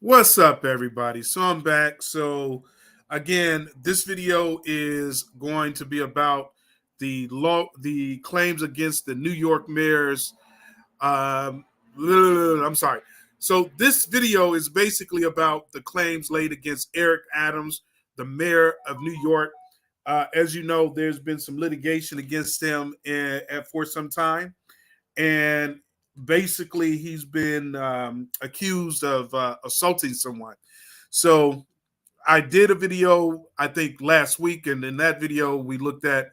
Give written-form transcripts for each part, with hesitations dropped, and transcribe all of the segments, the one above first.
What's up, everybody? So I'm back. So again, this video is going to be about the claims against the New York mayor's. Um, I'm sorry. So this video is basically about the claims laid against Eric Adams, the mayor of New York. As you know, there's been some litigation against him for some time, and basically he's been accused of assaulting someone. So I did a video, I think last week, and in that video we looked at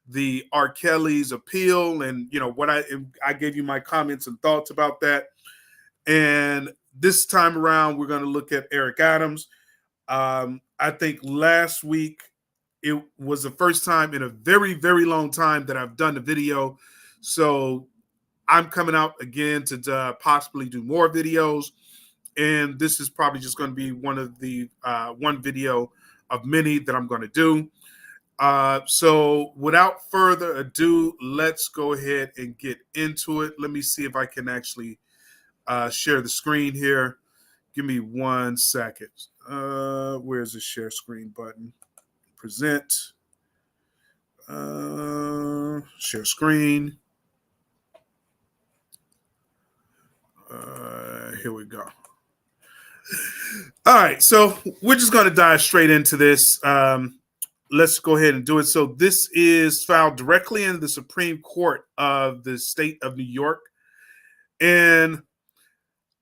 the R. Kelly's appeal, and what I gave you my comments and thoughts about that. And this time around, we're going to look at Eric Adams. I think last week it was the first time in a very, very long time that I've done a video. So I'm coming out again to possibly do more videos, and this is probably just going to be one of the one video of many that I'm going to do. So without further ado, let's go ahead and get into it. Let me see if I can actually share the screen here. Give me 1 second. Where's the share screen button? Present. Share screen. Here we go. All right, so we're just going to dive straight into this. Let's go ahead and do it. So this is filed directly in the Supreme Court of the state of New York. And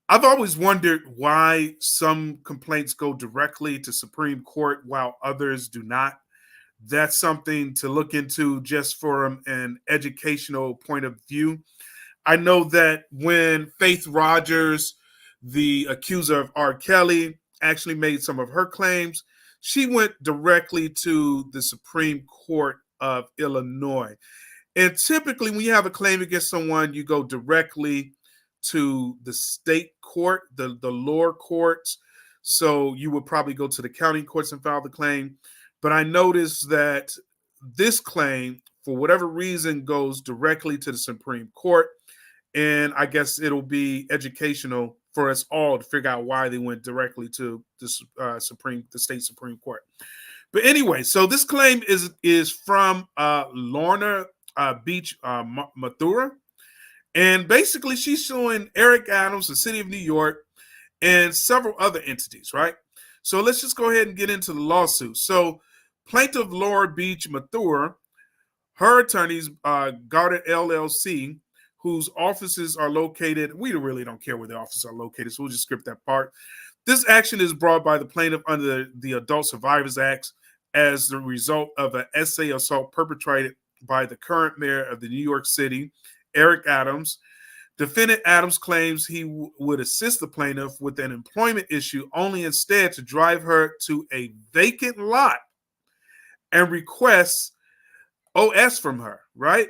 I've always wondered why some complaints go directly to Supreme Court while others do not. That's something to look into just from an educational point of view. I know that when Faith Rogers, the accuser of R. Kelly, actually made some of her claims, she went directly to the Supreme Court of Illinois. And typically, when you have a claim against someone, you go directly to the state court, the lower courts. So you would probably go to the county courts and file the claim. But I noticed that this claim, for whatever reason, goes directly to the Supreme Court. And I guess it'll be educational for us all to figure out why they went directly to the state Supreme Court. But anyway, so this claim is from Lorna Beach Mathura, and basically she's suing Eric Adams, the city of New York, and several other entities, right? So let's just go ahead and get into the lawsuit. So plaintiff Laura Beach Mathura, her attorneys, Guarded LLC, whose offices are located, we really don't care where the offices are located, so we'll just skip that part. This action is brought by the plaintiff under the Adult Survivors Act as the result of an essay assault perpetrated by the current mayor of the New York City, Eric Adams. Defendant Adams claims he would assist the plaintiff with an employment issue, only instead to drive her to a vacant lot and request OS from her, right?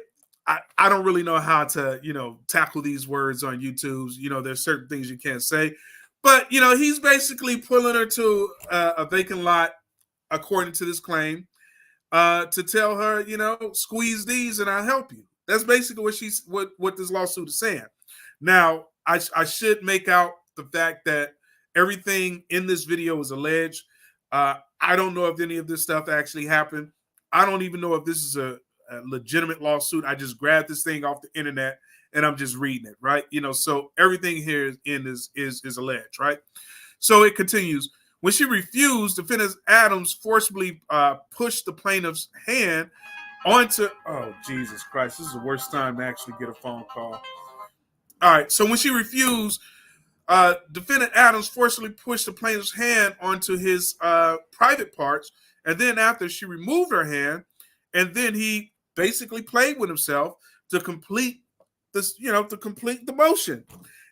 I don't really know how to, tackle these words on YouTube. There's certain things you can't say. But, he's basically pulling her to a vacant lot, according to this claim, to tell her, squeeze these and I'll help you. That's basically what this lawsuit is saying. Now, I should make out the fact that everything in this video is alleged. I don't know if any of this stuff actually happened. I don't even know if this is a legitimate lawsuit. I just grabbed this thing off the internet and I'm just reading it, right? So everything here is alleged, right? So it continues. When she refused, defendant Adams forcibly pushed the plaintiff's hand onto. Oh, Jesus Christ! This is the worst time to actually get a phone call. All right. So when she refused, defendant Adams forcibly pushed the plaintiff's hand onto his private parts, and then after she removed her hand, and then he basically played with himself to complete this, to complete the motion.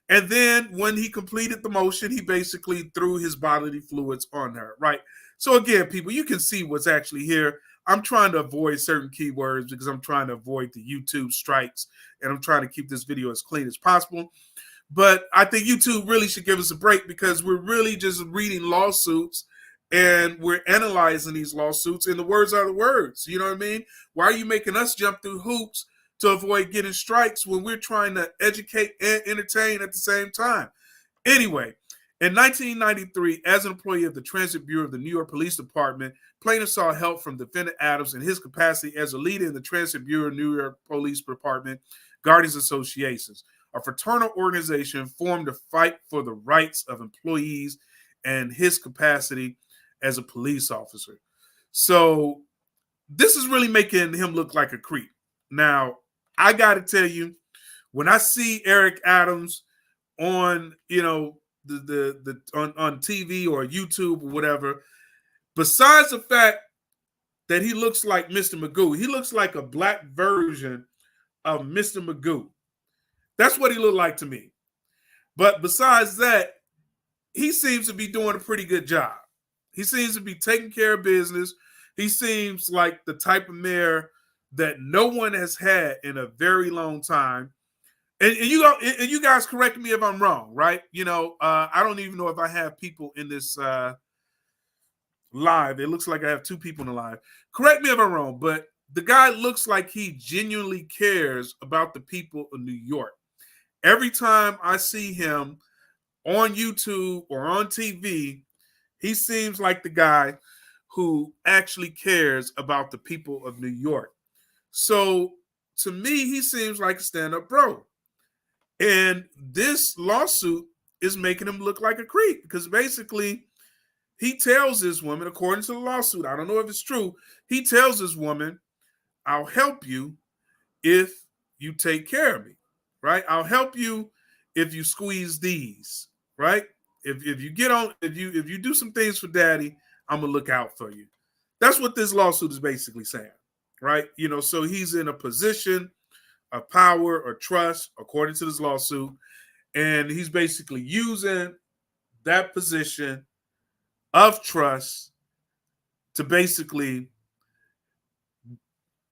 And then when he completed the motion, he basically threw his bodily fluids on her, right? So again, people, you can see what's actually here. I'm trying to avoid certain keywords because I'm trying to avoid the YouTube strikes, and I'm trying to keep this video as clean as possible. But I think YouTube really should give us a break because we're really just reading lawsuits and we're analyzing these lawsuits, and the words are the words. You know what I mean? Why are you making us jump through hoops to avoid getting strikes when we're trying to educate and entertain at the same time? Anyway, In 1993, as an employee of the Transit Bureau of the New York Police Department, plaintiff sought help from defendant Adams in his capacity as a leader in the Transit Bureau of New York Police Department Guardians Associations, a fraternal organization formed to fight for the rights of employees and his capacity as a police officer. So this is really making him look like a creep. Now, I got to tell you, when I see Eric Adams on, on TV or YouTube or whatever, besides the fact that he looks like Mr. Magoo, he looks like a black version of Mr. Magoo. That's what he looked like to me. But besides that, he seems to be doing a pretty good job. He seems to be taking care of business. He seems like the type of mayor that no one has had in a very long time. And you guys correct me if I'm wrong, right? I don't even know if I have people in this live. It looks like I have two people in the live. Correct me if I'm wrong, but the guy looks like he genuinely cares about the people of New York. Every time I see him on YouTube or on TV, he seems like the guy who actually cares about the people of New York. So to me, he seems like a stand-up bro. And this lawsuit is making him look like a creep because basically he tells this woman, according to the lawsuit, I don't know if it's true, he tells this woman, I'll help you if you take care of me, right? I'll help you if you squeeze these, right? If you get on, if you do some things for daddy, I'm gonna look out for you. That's what this lawsuit is basically saying, right? So he's in a position of power or trust, according to this lawsuit, and he's basically using that position of trust to basically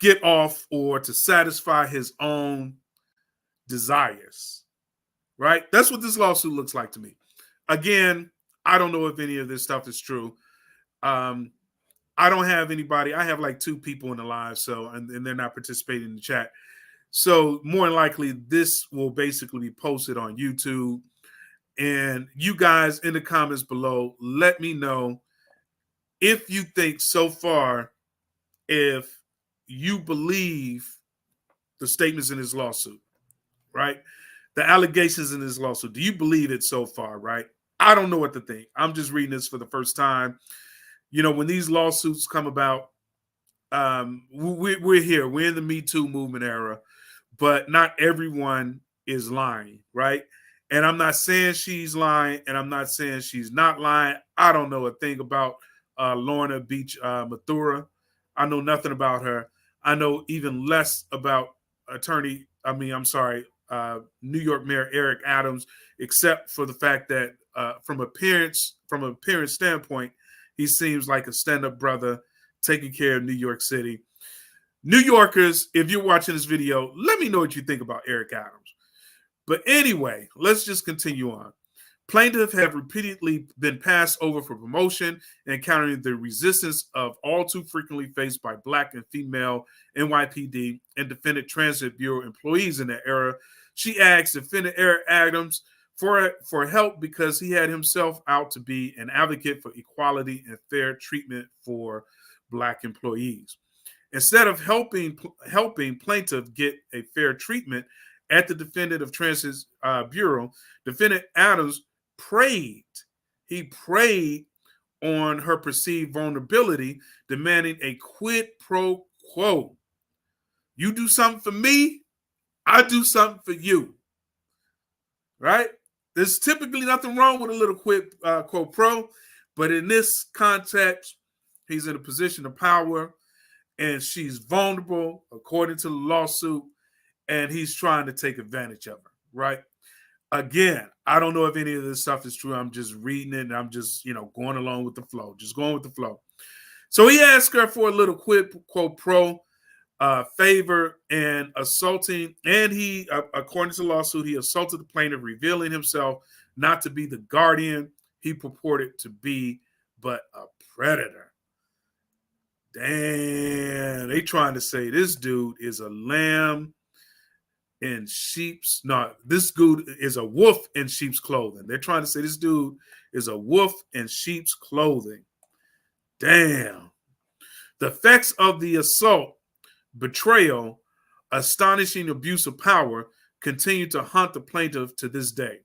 get off or to satisfy his own desires, right? That's what this lawsuit looks like to me. Again, I don't know if any of this stuff is true. I don't have anybody. I have like two people in the live, so and they're not participating in the chat. So more than likely, this will basically be posted on YouTube. And you guys in the comments below, let me know if you think so far, if you believe the statements in this lawsuit, right? The allegations in this lawsuit. Do you believe it so far, right? I don't know what to think. I'm just reading this for the first time. When these lawsuits come about, we're here. We're in the Me Too movement era. But not everyone is lying, right? And I'm not saying she's lying, and I'm not saying she's not lying. I don't know a thing about Lorna Beach Mathura. I know nothing about her. I know even less about New York Mayor Eric Adams, except for the fact that from appearance standpoint, he seems like a stand-up brother taking care of New York City. New Yorkers, if you're watching this video, let me know what you think about Eric Adams. But anyway, let's just continue on. Plaintiffs have repeatedly been passed over for promotion, encountering the resistance of all too frequently faced by Black and female NYPD and Defendant Transit Bureau employees in that era. She asked Defendant Eric Adams for help because he had himself out to be an advocate for equality and fair treatment for Black employees. Instead of helping plaintiff get a fair treatment at the Defendant of Transit Bureau, Defendant Adams preyed. He preyed on her perceived vulnerability, demanding a quid pro quo. You do something for me, I do something for you. Right? There's typically nothing wrong with a little quid quo pro, but in this context, he's in a position of power. And she's vulnerable, according to the lawsuit, and he's trying to take advantage of her, right? Again, I don't know if any of this stuff is true. I'm just reading it, and I'm just, going along with the flow, just going with the flow. So he asked her for a little quid pro quo favor and assaulting, and he, according to the lawsuit, he assaulted the plaintiff, revealing himself not to be the guardian he purported to be, but a predator. Damn, they trying to say this dude is a lamb in sheep's, no, this dude is a wolf in sheep's clothing. They're trying to say this dude is a wolf in sheep's clothing. Damn. The effects of the assault, betrayal, astonishing abuse of power continue to haunt the plaintiff to this day.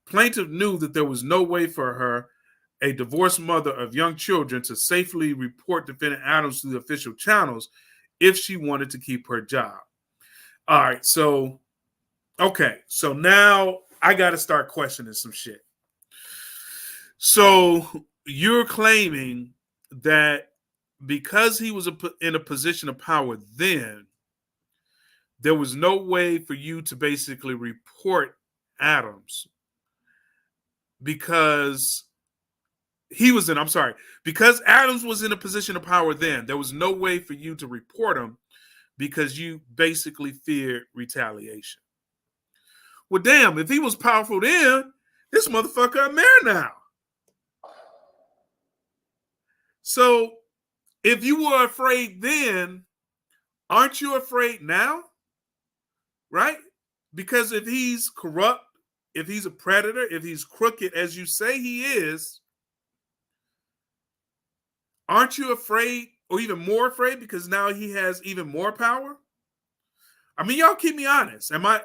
Plaintiff knew that there was no way for her, a divorced mother of young children, to safely report defendant Adams through the official channels if she wanted to keep her job. All right, so, okay, so now I got to start questioning some shit. So you're claiming that because he was in a position of power then, there was no way for you to basically report Adams because because Adams was in a position of power then, there was no way for you to report him because you basically feared retaliation. Well, damn, if he was powerful then, this motherfucker a mayor now. So if you were afraid then, aren't you afraid now? Right? Because if he's corrupt, if he's a predator, if he's crooked as you say he is, aren't you afraid or even more afraid because now he has even more power? I mean, y'all keep me honest. Am I,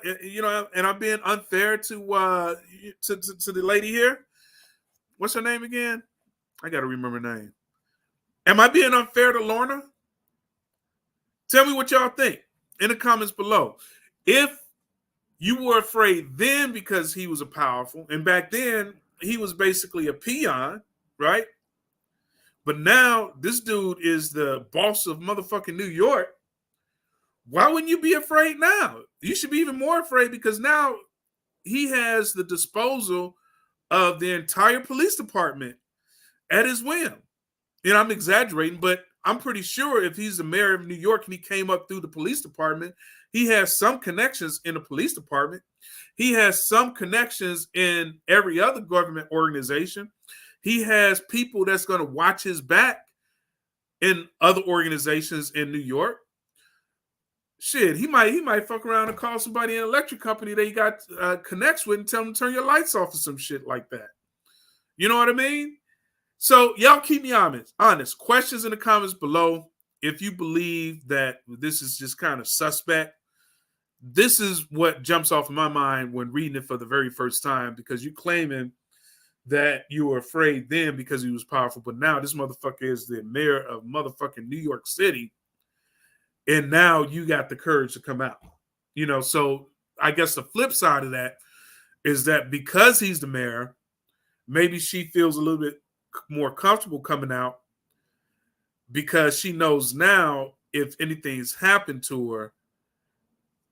and I'm being unfair to the lady here? What's her name again? I got to remember her name. Am I being unfair to Lorna? Tell me what y'all think in the comments below. If you were afraid then because he was a powerful, and back then he was basically a peon, right? But now this dude is the boss of motherfucking New York. Why wouldn't you be afraid now? You should be even more afraid because now he has the disposal of the entire police department at his whim. And I'm exaggerating, but I'm pretty sure if he's the mayor of New York and he came up through the police department, he has some connections in the police department. He has some connections in every other government organization. He has people that's going to watch his back in other organizations in New York. Shit, he might fuck around and call somebody in an electric company that he got connects with and tell them to turn your lights off or some shit like that. You know what I mean? So y'all keep me honest. Questions in the comments below. If you believe that this is just kind of suspect, this is what jumps off of my mind when reading it for the very first time, because you claiming that you were afraid then because he was powerful, but now this motherfucker is the mayor of motherfucking New York City, and now you got the courage to come out. So I guess the flip side of that is that because he's the mayor, maybe she feels a little bit more comfortable coming out because she knows now if anything's happened to her,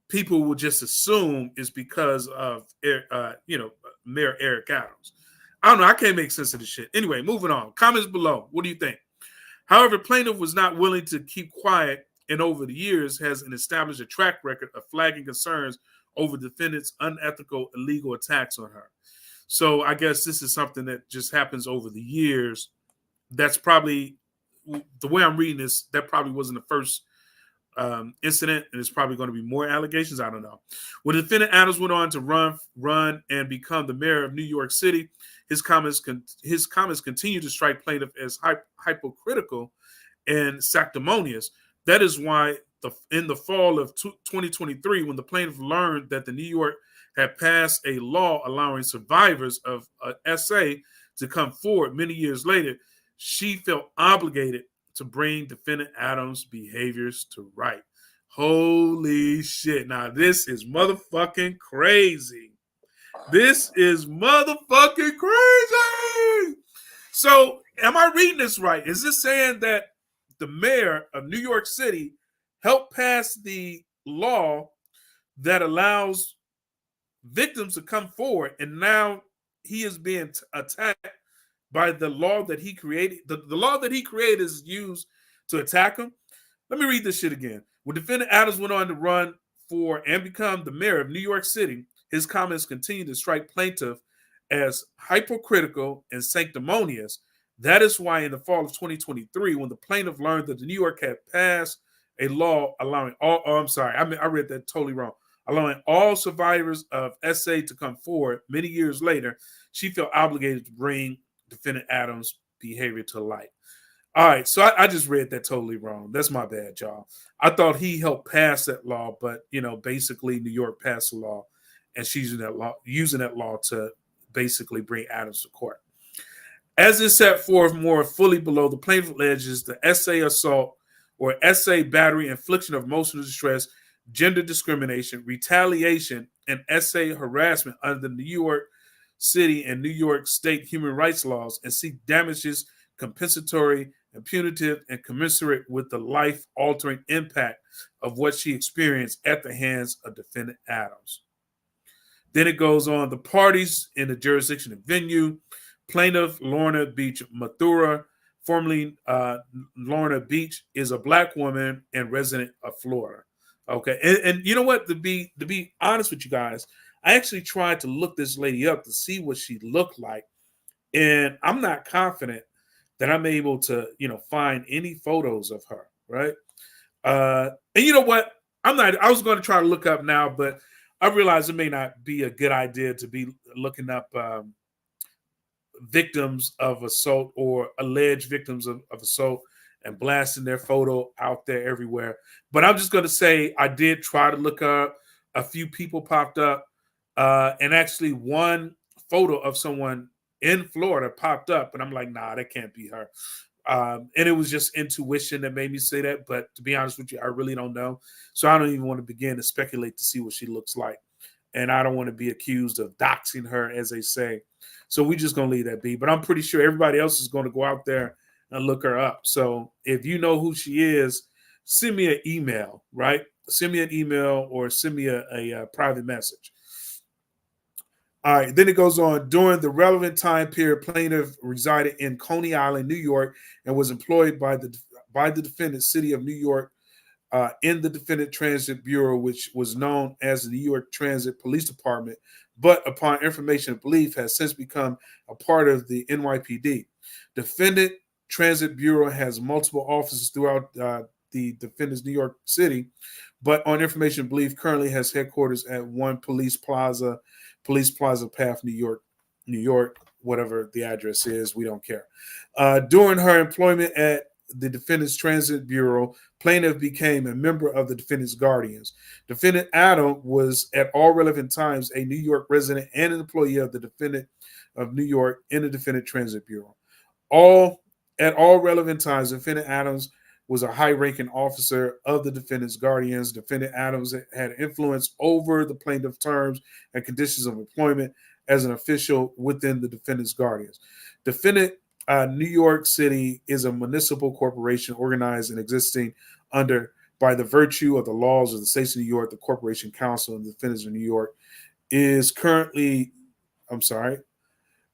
people will just assume it's because of Mayor Eric Adams. I don't know. I can't make sense of this shit. Anyway, moving on. Comments below. What do you think? However, plaintiff was not willing to keep quiet, and over the years has established a track record of flagging concerns over defendants' unethical, illegal attacks on her. So I guess this is something that just happens over the years. That's probably, the way I'm reading this, that probably wasn't the first incident, and it's probably going to be more allegations. I don't know. When defendant Adams went on to run and become the mayor of New York City, his comments continue to strike plaintiff as hypocritical and sanctimonious. That is why in the fall of 2023, when the plaintiff learned that the New York had passed a law allowing survivors of SA to come forward many years later, she felt obligated to bring defendant Adams' behaviors to right. Holy shit. Now, this is motherfucking crazy. This is motherfucking crazy. So, am I reading this right? Is this saying that the mayor of New York City helped pass the law that allows victims to come forward, and now he is being attacked by the law that he created? The law that he created is used to attack him. Let me read this shit again. When defendant Adams went on to run for and become the mayor of New York City, his comments continue to strike plaintiff as hypocritical and sanctimonious. That is why in the fall of 2023, when the plaintiff learned that the New York had passed a law allowing all, I read that totally wrong. allowing all survivors of SA to come forward. Many years later, she felt obligated to bring defendant Adams' behavior to light. All right, so I just read that totally wrong. That's my bad, y'all. I thought he helped pass that law, but basically New York passed the law, and she's using that law to basically bring Adams to court. As is set forth more fully below, the plaintiff alleges the SA assault or SA battery, infliction of emotional distress, gender discrimination, retaliation, and SA harassment under the New York City and New York State human rights laws, and seek damages compensatory and punitive and commensurate with the life-altering impact of what she experienced at the hands of defendant Adams. Then it goes on, the parties in the jurisdiction and venue, plaintiff Lorna Beach Mathura, formerly Lorna Beach, is a Black woman and resident of Florida. Okay, and you know what? To be honest with you guys, I actually tried to look this lady up to see what she looked like, and I'm not confident that I'm able to, find any photos of her, right? And you know what? I was going to try to look up now, but I realize it may not be a good idea to be looking up victims of assault or alleged victims of assault and blasting their photo out there everywhere. But I'm just going to say I did try to look up. A few people popped up, and actually one photo of someone in Florida popped up, and I'm like, nah, that can't be her. And it was just intuition that made me say that. But to be honest with you, I really don't know. So I don't even want to begin to speculate to see what she looks like. And I don't want to be accused of doxing her, as they say. So we're just going to leave that be. But I'm pretty sure everybody else is going to go out there and look her up. So if you know who she is, send me an email, right? Send me an email or send me a private message. All right, then it goes on. During the relevant time period, plaintiff resided in Coney Island, New York, and was employed by the defendant, City of New York, in the Defendant Transit Bureau, which was known as the New York Transit Police Department, but upon information and belief has since become a part of the NYPD. Defendant Transit Bureau has multiple offices throughout the defendant's New York City, but on information and belief currently has headquarters at One Police Plaza Path, New York, whatever the address is, we don't care. During her employment at the Defendant's Transit Bureau, plaintiff became a member of the Defendant's Guardians. Defendant Adam was at all relevant times a New York resident and an employee of the Defendant of New York in the Defendant Transit Bureau. At all relevant times, Defendant Adams was a high-ranking officer of the Defendant's Guardians. Defendant Adams had influence over the plaintiff's terms and conditions of employment as an official within the Defendant's Guardians. Defendant New York City is a municipal corporation organized and existing by the virtue of the laws of the state of New York. The Corporation Council of the Defendants of New York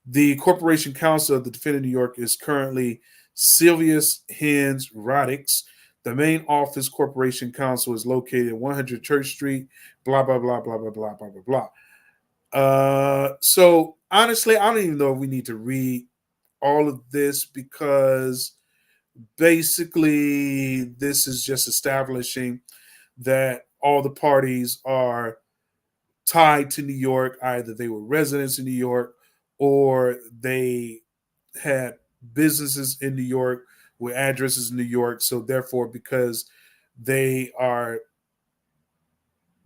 the Corporation Council of the Defendant of New York is currently Silvius Hens Radix. The main office Corporation Council is located at 100 Church Street, blah, blah, blah, blah, blah, blah, blah, blah, blah. So honestly, I don't even know if we need to read all of this, because basically this is just establishing that all the parties are tied to New York. Either they were residents in New York or they had businesses in New York with addresses in New York. So therefore, because they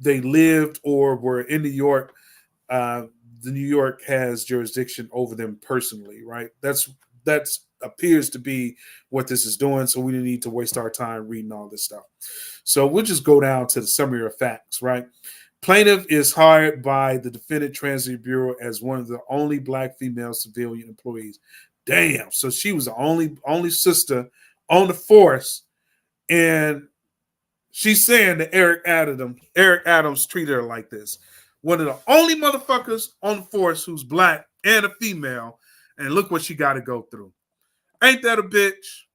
lived or were in New York, the New York has jurisdiction over them personally, right? That appears to be what this is doing. So we didn't need to waste our time reading all this stuff. So we'll just go down to the summary of facts, right? Plaintiff is hired by the Defendant Transit Bureau as one of the only Black female civilian employees. Damn. So she was the only sister on the force, and she's saying that Eric Adams treated her like this. One of the only motherfuckers on the force who's Black and a female, and look what she got to go through. Ain't that a bitch?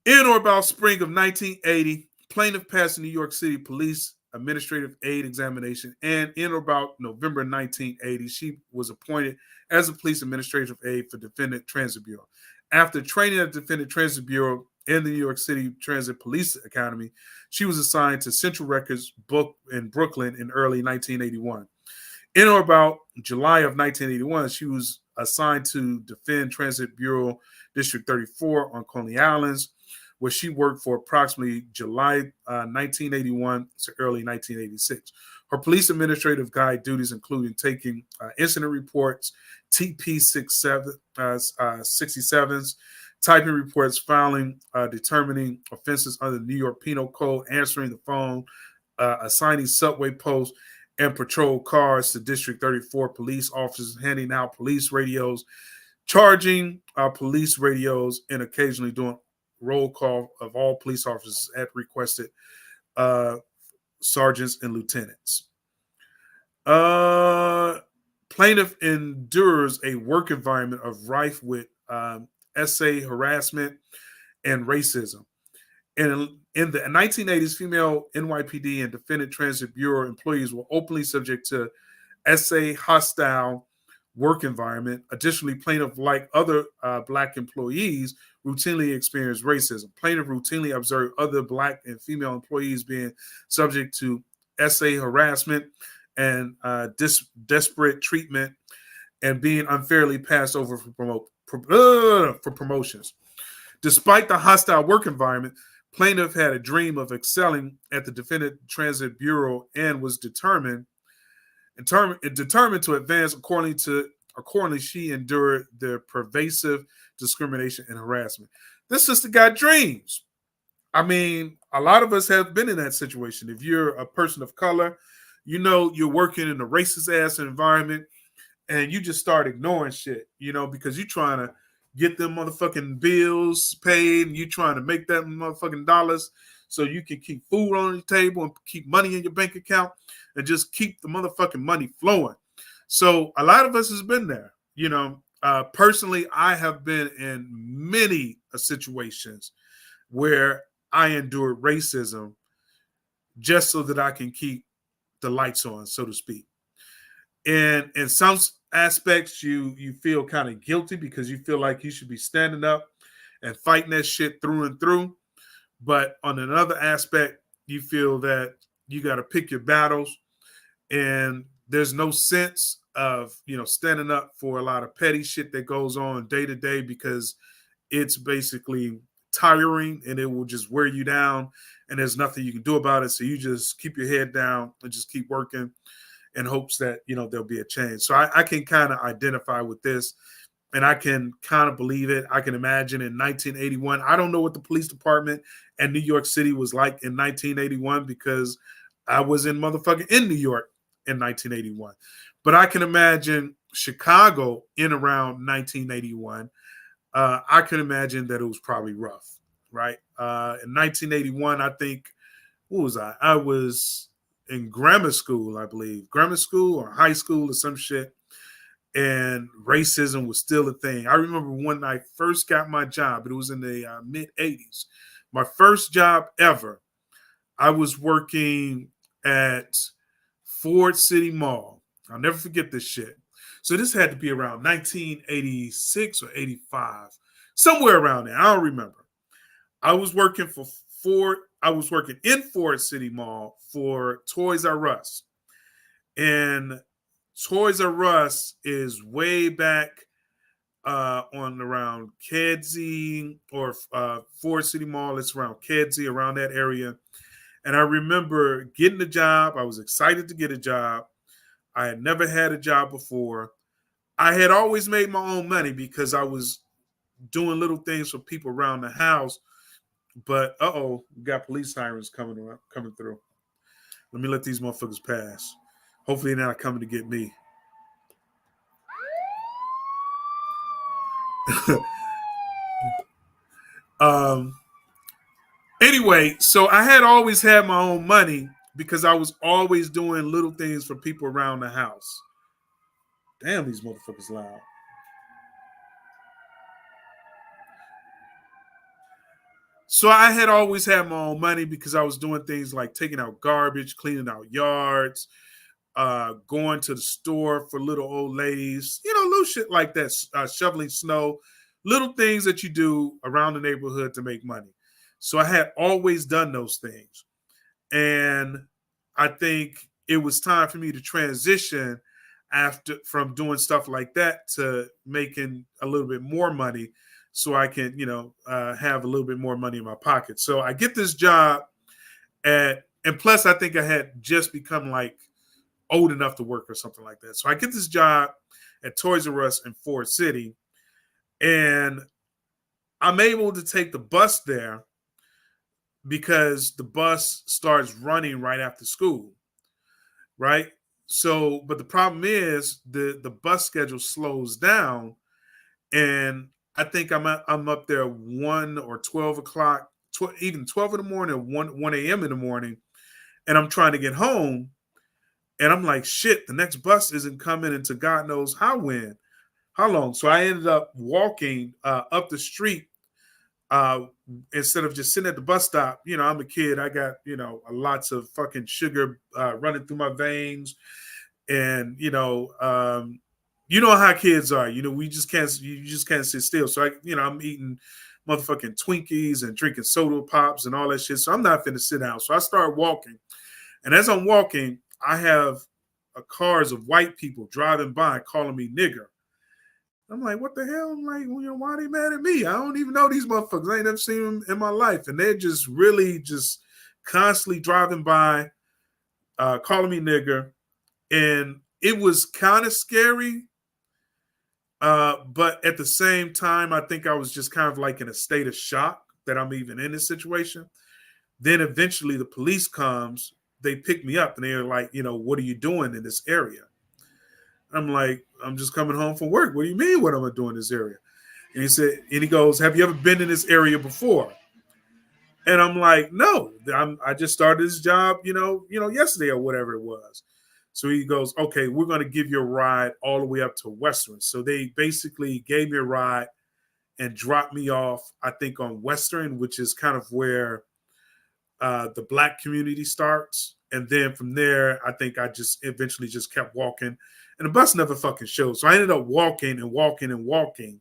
In or about spring of 1980, plaintiff passed the New York City Police Administrative Aid Examination, and in or about November 1980, she was appointed as a police administrative aide for Defendant Transit Bureau. After training at the Defendant Transit Bureau, in the New York City Transit Police Academy, she was assigned to Central Records Book in Brooklyn in early 1981. In or about July of 1981, she was assigned to defend Transit Bureau District 34 on Coney Islands, where she worked for approximately July 1981 to early 1986. Her police administrative guide duties included taking incident reports, TP 67s, typing reports, filing, determining offenses under the New York Penal Code, answering the phone, assigning subway posts and patrol cars to District 34 police officers, handing out police radios, charging police radios, and occasionally doing roll call of all police officers at requested sergeants and lieutenants. Plaintiff endures a work environment of rife with SA harassment and racism. In the 1980s, female NYPD and Defendant Transit Bureau employees were openly subject to SA hostile work environment. Additionally, plaintiff, like other Black employees, routinely experienced racism. Plaintiff routinely observed other Black and female employees being subject to SA harassment and desperate treatment and being unfairly passed over for promotions. Despite the hostile work environment, plaintiff had a dream of excelling at the Defendant Transit Bureau and was determined to advance. Accordingly, she endured the pervasive discrimination and harassment. This sister got dreams. I mean, a lot of us have been in that situation. If you're a person of color, you know you're working in a racist ass environment and you just start ignoring shit, because you're trying to get them motherfucking bills paid and you trying to make that motherfucking dollars so you can keep food on the table and keep money in your bank account and just keep the motherfucking money flowing. So a lot of us has been there, personally, I have been in many situations where I endured racism just so that I can keep the lights on, so to speak. And in some aspects, you feel kind of guilty because you feel like you should be standing up and fighting that shit through and through. But on another aspect, you feel that you got to pick your battles, and there's no sense of standing up for a lot of petty shit that goes on day to day because it's basically tiring and it will just wear you down, and there's nothing you can do about it. So you just keep your head down and just keep working in hopes that there'll be a change. So I can kind of identify with this, and I can kind of believe it. I can imagine in 1981. I don't know what the police department in New York City was like in 1981 because I was in New York in 1981. But I can imagine Chicago in around 1981. I can imagine that it was probably rough, right? In 1981, I think, what was I? I was in grammar school, I believe. Grammar school or high school or some shit. And racism was still a thing. I remember when I first got my job, it was in the mid-'80s. My first job ever, I was working at Ford City Mall. I'll never forget this shit. So this had to be around 1986 or 85, somewhere around there. I don't remember. I was working for Ford. I was working in Ford City Mall for Toys R Us. And Toys R Us is way back on around Kedzie or Ford City Mall. It's around Kedzie, around that area. And I remember getting a job. I was excited to get a job. I had never had a job before. I had always made my own money because I was doing little things for people around the house. But we got police sirens coming through. Let me let these motherfuckers pass. Hopefully they're not coming to get me. Anyway, so I had always had my own money because I was always doing little things for people around the house. Damn, these motherfuckers loud. So I had always had my own money because I was doing things like taking out garbage, cleaning out yards, going to the store for little old ladies, little shit like that, shoveling snow, little things that you do around the neighborhood to make money. So I had always done those things. And I think it was time for me to transition after from doing stuff like that to making a little bit more money so I can, have a little bit more money in my pocket. So I get this job and plus I think I had just become like old enough to work or something like that. So I get this job at Toys R Us in Ford City, and I'm able to take the bus there because the bus starts running right after school, right? So, but the problem is the bus schedule slows down, and I think I'm up there 1 or 12 o'clock, even 12 in the morning, or one a.m. in the morning, and I'm trying to get home, and I'm like, shit, the next bus isn't coming into God knows how long. So I ended up walking up the street uh, instead of just sitting at the bus stop. I'm a kid. I got lots of fucking sugar running through my veins, and you know how kids are. We just can't. You just can't sit still. So I'm eating motherfucking Twinkies and drinking soda pops and all that shit. So I'm not finna sit down. So I start walking, and as I'm walking, I have cars of white people driving by calling me nigger. I'm like, what the hell? I'm like, why are they mad at me? I don't even know these motherfuckers. I ain't never seen them in my life. And they're just really just constantly driving by, calling me nigger. And it was kind of scary. But at the same time, I think I was just kind of like in a state of shock that I'm even in this situation. Then eventually the police comes, they pick me up and they're like, what are you doing in this area? I'm like, I'm just coming home from work. What do you mean? What am I doing in this area? And he goes, have you ever been in this area before? And I'm like, no, I just started this job, yesterday or whatever it was. So he goes, okay, we're going to give you a ride all the way up to Western. So they basically gave me a ride and dropped me off, I think, on Western, which is kind of where the black community starts. And then from there, I think I just eventually just kept walking. And the bus never fucking showed. So I ended up walking and walking and walking.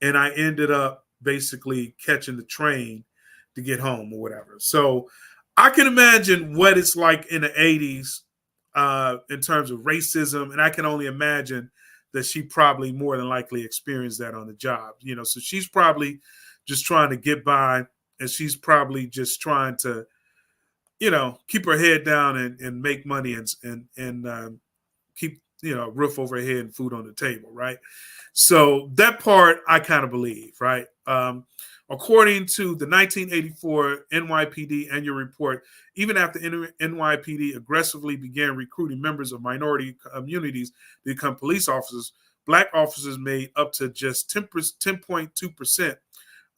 And I ended up basically catching the train to get home or whatever. So I can imagine what it's like in the 80s in terms of racism. And I can only imagine that she probably more than likely experienced that on the job. So she's probably just trying to get by, and she's probably just trying to, keep her head down and make money and keep, roof over her head and food on the table, right? So that part I kind of believe, right? According to the 1984 NYPD annual report, even after NYPD aggressively began recruiting members of minority communities to become police officers, black officers made up to just 10.2%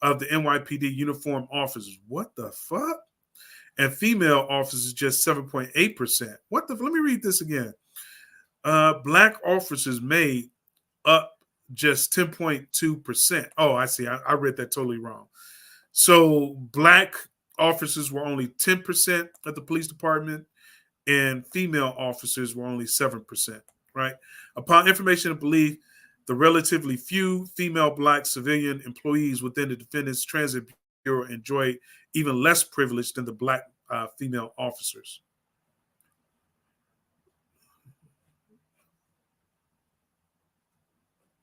of the NYPD uniform officers. What the fuck? And female officers just 7.8%. What the? Let me read this again. Black officers made up just 10.2%. Oh, I see. I read that totally wrong. So black officers were only 10% of the police department, and female officers were only 7%, right? Upon information and belief, the relatively few female black civilian employees within the Defendants Transit Bureau enjoyed even less privilege than the black female officers.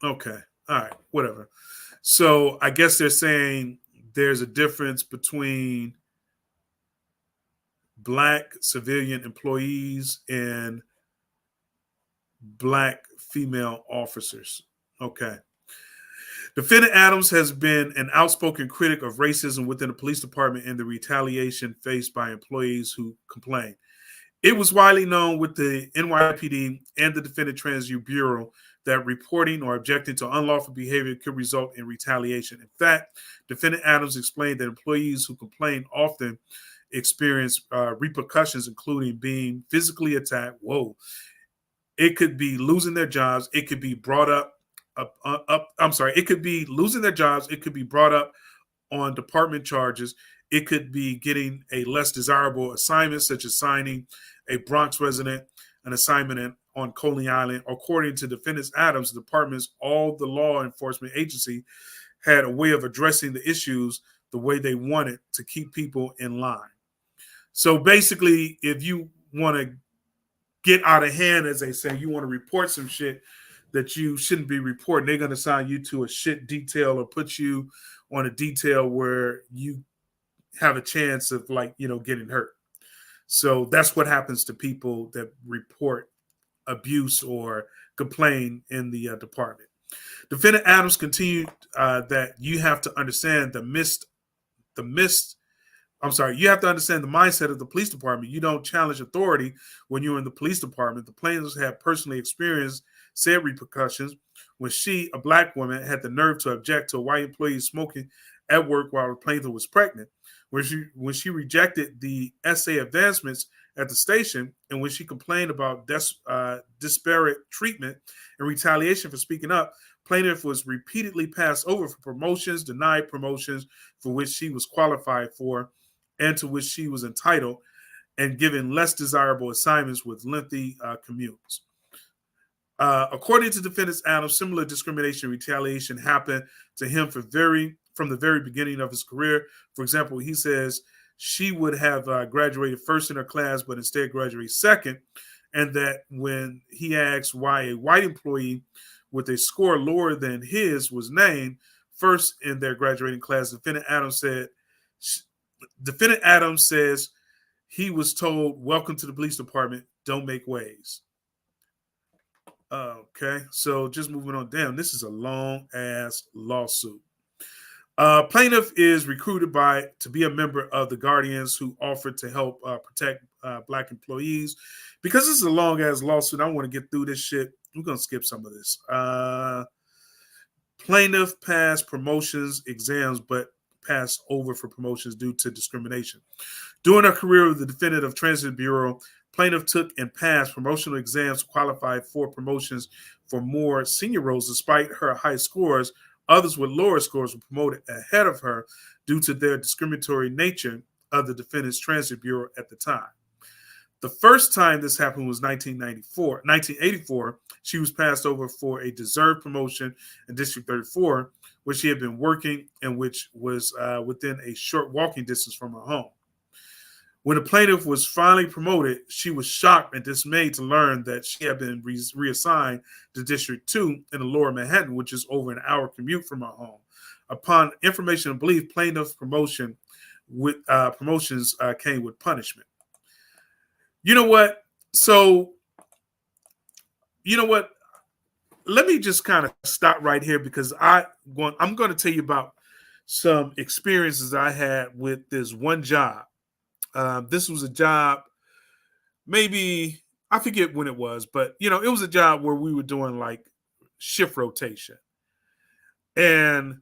Okay. All right. Whatever. So I guess they're saying there's a difference between black civilian employees and black female officers. Okay. Defendant Adams has been an outspoken critic of racism within the police department and the retaliation faced by employees who complain. It was widely known with the NYPD and the Defendant Transit Bureau that reporting or objecting to unlawful behavior could result in retaliation. In fact, Defendant Adams explained that employees who complain often experience repercussions, including being physically attacked. Whoa. It could be losing their jobs. It could be brought up. It could be losing their jobs. It could be brought up on department charges. It could be getting a less desirable assignment, such as signing a Bronx resident an assignment on Coney Island. According to Defendants Adams, the department's all the law enforcement agency had a way of addressing the issues the way they wanted to keep people in line. So basically, if you want to get out of hand, as they say, you want to report some shit that you shouldn't be reporting, they're going to assign you to a shit detail or put you on a detail where you have a chance of, like, getting hurt. So that's what happens to people that report abuse or complain in the department. Defendant Adams continued that you have to understand you have to understand the mindset of the police department. You don't challenge authority when you're in the police department. The plaintiffs have personally experienced said repercussions when she, a black woman, had the nerve to object to a white employee smoking at work while the plaintiff was pregnant. When she rejected the SA advancements at the station, and when she complained about disparate treatment and retaliation for speaking up, plaintiff was repeatedly passed over for promotions, denied promotions for which she was qualified for and to which she was entitled, and given less desirable assignments with lengthy commutes. According to defendants Adams, similar discrimination and retaliation happened to him from the very beginning of his career. For example, he says she would have graduated first in her class, but instead graduated second, and that when he asked why a white employee with a score lower than his was named first in their graduating class, Defendant Adams says he was told, "Welcome to the police department. Don't make waves." Okay, so just moving on down. This is a long ass lawsuit. Plaintiff is recruited to be a member of the Guardians, who offered to help protect black employees. Because this is a long ass lawsuit, I want to get through this shit. We're gonna skip some of this. Plaintiff passed promotions exams, but passed over for promotions due to discrimination. During her career with the Defendant of Transit Bureau, plaintiff took and passed promotional exams to qualify for promotions for more senior roles. Despite her high scores, others with lower scores were promoted ahead of her due to their discriminatory nature of the Defendant's Transit Bureau at the time. The first time this happened was 1984. She was passed over for a deserved promotion in District 34, where she had been working and which was within a short walking distance from her home. When the plaintiff was finally promoted, she was shocked and dismayed to learn that she had been reassigned to District 2 in the Lower Manhattan, which is over an hour commute from her home. Upon information and belief, plaintiff's promotions came with punishment. You know what? So, you know what? Let me just kind of stop right here, because I'm going to tell you about some experiences I had with this one job. This was a job, maybe, I forget when it was, but it was a job where we were doing like shift rotation. And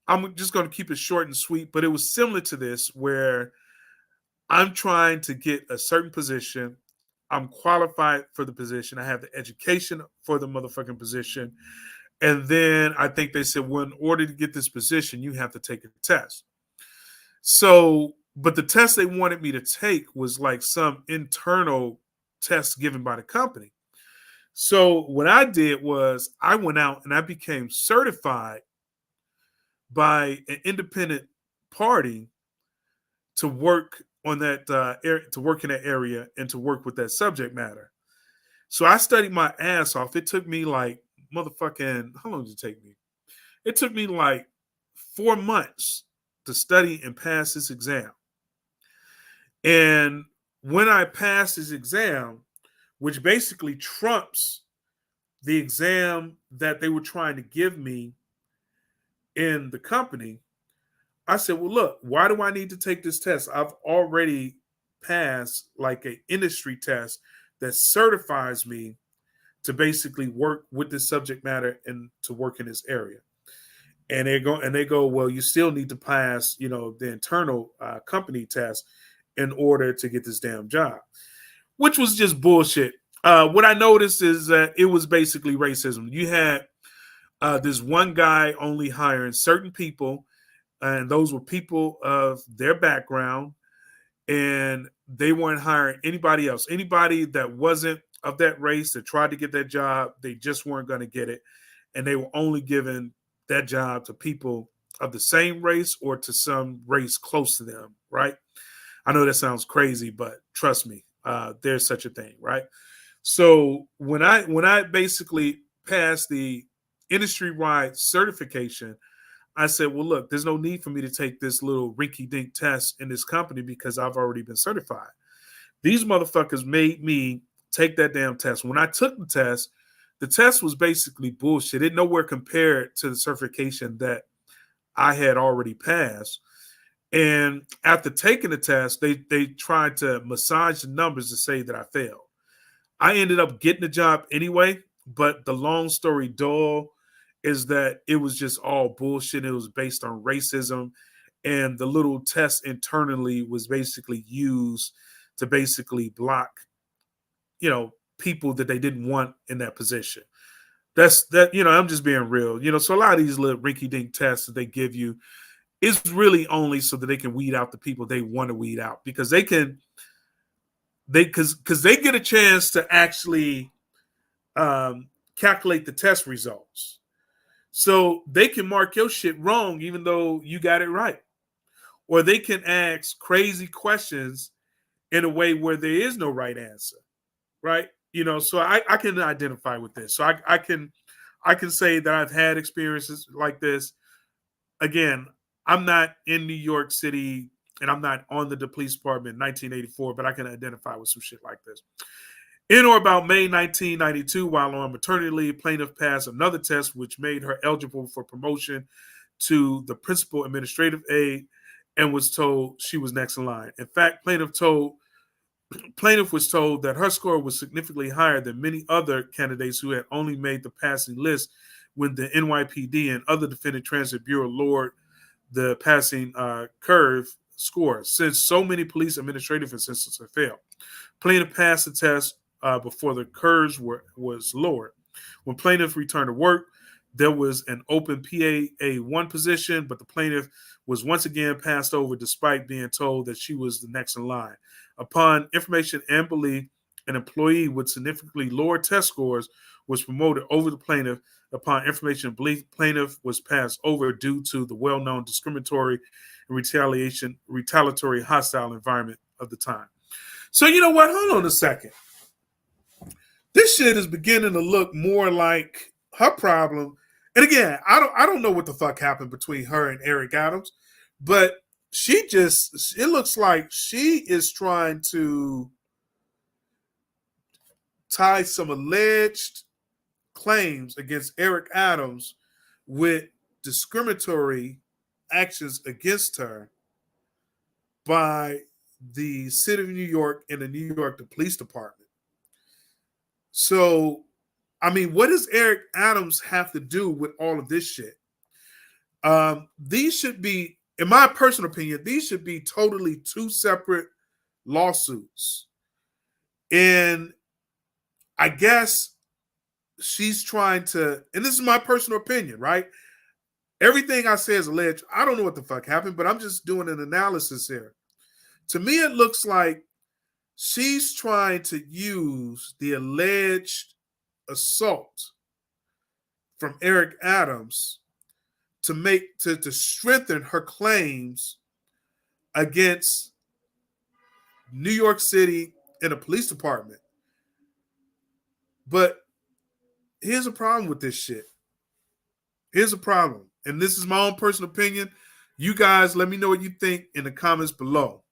I'm just going to keep it short and sweet, but it was similar to this, where I'm trying to get a certain position. I'm qualified for the position. I have the education for the motherfucking position. And then I think they said, well, in order to get this position, you have to take a test. So, but the test they wanted me to take was like some internal test given by the company. So what I did was I went out and I became certified by an independent party to work on that to work in that area and to work with that subject matter. So I studied my ass off. It took me like motherfucking, how long did it take me? It took me like 4 months to study and pass this exam. And when I passed this exam, which basically trumps the exam that they were trying to give me in the company, I said, well, look, why do I need to take this test? I've already passed like an industry test that certifies me to basically work with this subject matter and to work in this area. And they go, well, you still need to pass, the internal company test in order to get this damn job, which was just bullshit. What I noticed is that it was basically racism. You had this one guy only hiring certain people, and those were people of their background, and they weren't hiring anybody else. Anybody that wasn't of that race that tried to get that job, they just weren't going to get it. And they were only giving that job to people of the same race or to some race close to them, right? I know that sounds crazy, but trust me, there's such a thing, right? So when I basically passed the industry-wide certification, I said, well, look, there's no need for me to take this little rinky-dink test in this company because I've already been certified. These motherfuckers made me take that damn test. When I took the test was basically bullshit. It nowhere compared to the certification that I had already passed. And after taking the test, they tried to massage the numbers to say that I failed. I ended up getting the job anyway, but the long story dull is that it was just all bullshit. It was based on racism, and the little test internally was basically used to basically block, people that they didn't want in that position. That's that, I'm just being real. So a lot of these little rinky dink tests that they give you is really only so that they can weed out the people they want to weed out, because they get a chance to actually calculate the test results. So they can mark your shit wrong even though you got it right. Or they can ask crazy questions in a way where there is no right answer. Right? So I can identify with this. So I can say that I've had experiences like this. Again, I'm not in New York City and I'm not on the police department in 1984, but I can identify with some shit like this. In or about May 1992, while on maternity leave, plaintiff passed another test which made her eligible for promotion to the principal administrative aide and was told she was next in line. In fact, plaintiff was told that her score was significantly higher than many other candidates who had only made the passing list when the NYPD and other defendant transit bureau lowered the passing curve score, since so many police administrative assistants have failed. Plaintiff passed the test before the curves was lowered. When plaintiff returned to work, there was an open PA1 position, but the plaintiff was once again passed over despite being told that she was the next in line. Upon information and belief, an employee with significantly lower test scores was promoted over the plaintiff. Upon information and belief, plaintiff was passed over due to the well-known discriminatory and retaliatory hostile environment of the time. So you know what? Hold on a second. This shit is beginning to look more like her problem. And again, I don't know what the fuck happened between her and Eric Adams, but it looks like she is trying to tie some alleged claims against Eric Adams with discriminatory actions against her by the city of New York and the New York Police Department. So, I mean, what does Eric Adams have to do with all of this shit? These should be, in my personal opinion, these should be totally two separate lawsuits. And I guess she's trying to, and this is my personal opinion, right? Everything I say is alleged. I don't know what the fuck happened, but I'm just doing an analysis here. To me, it looks like she's trying to use the alleged assault from Eric Adams to strengthen her claims against New York City and the police department. But here's a problem with this shit. Here's a problem. And this is my own personal opinion. You guys, let me know what you think in the comments below.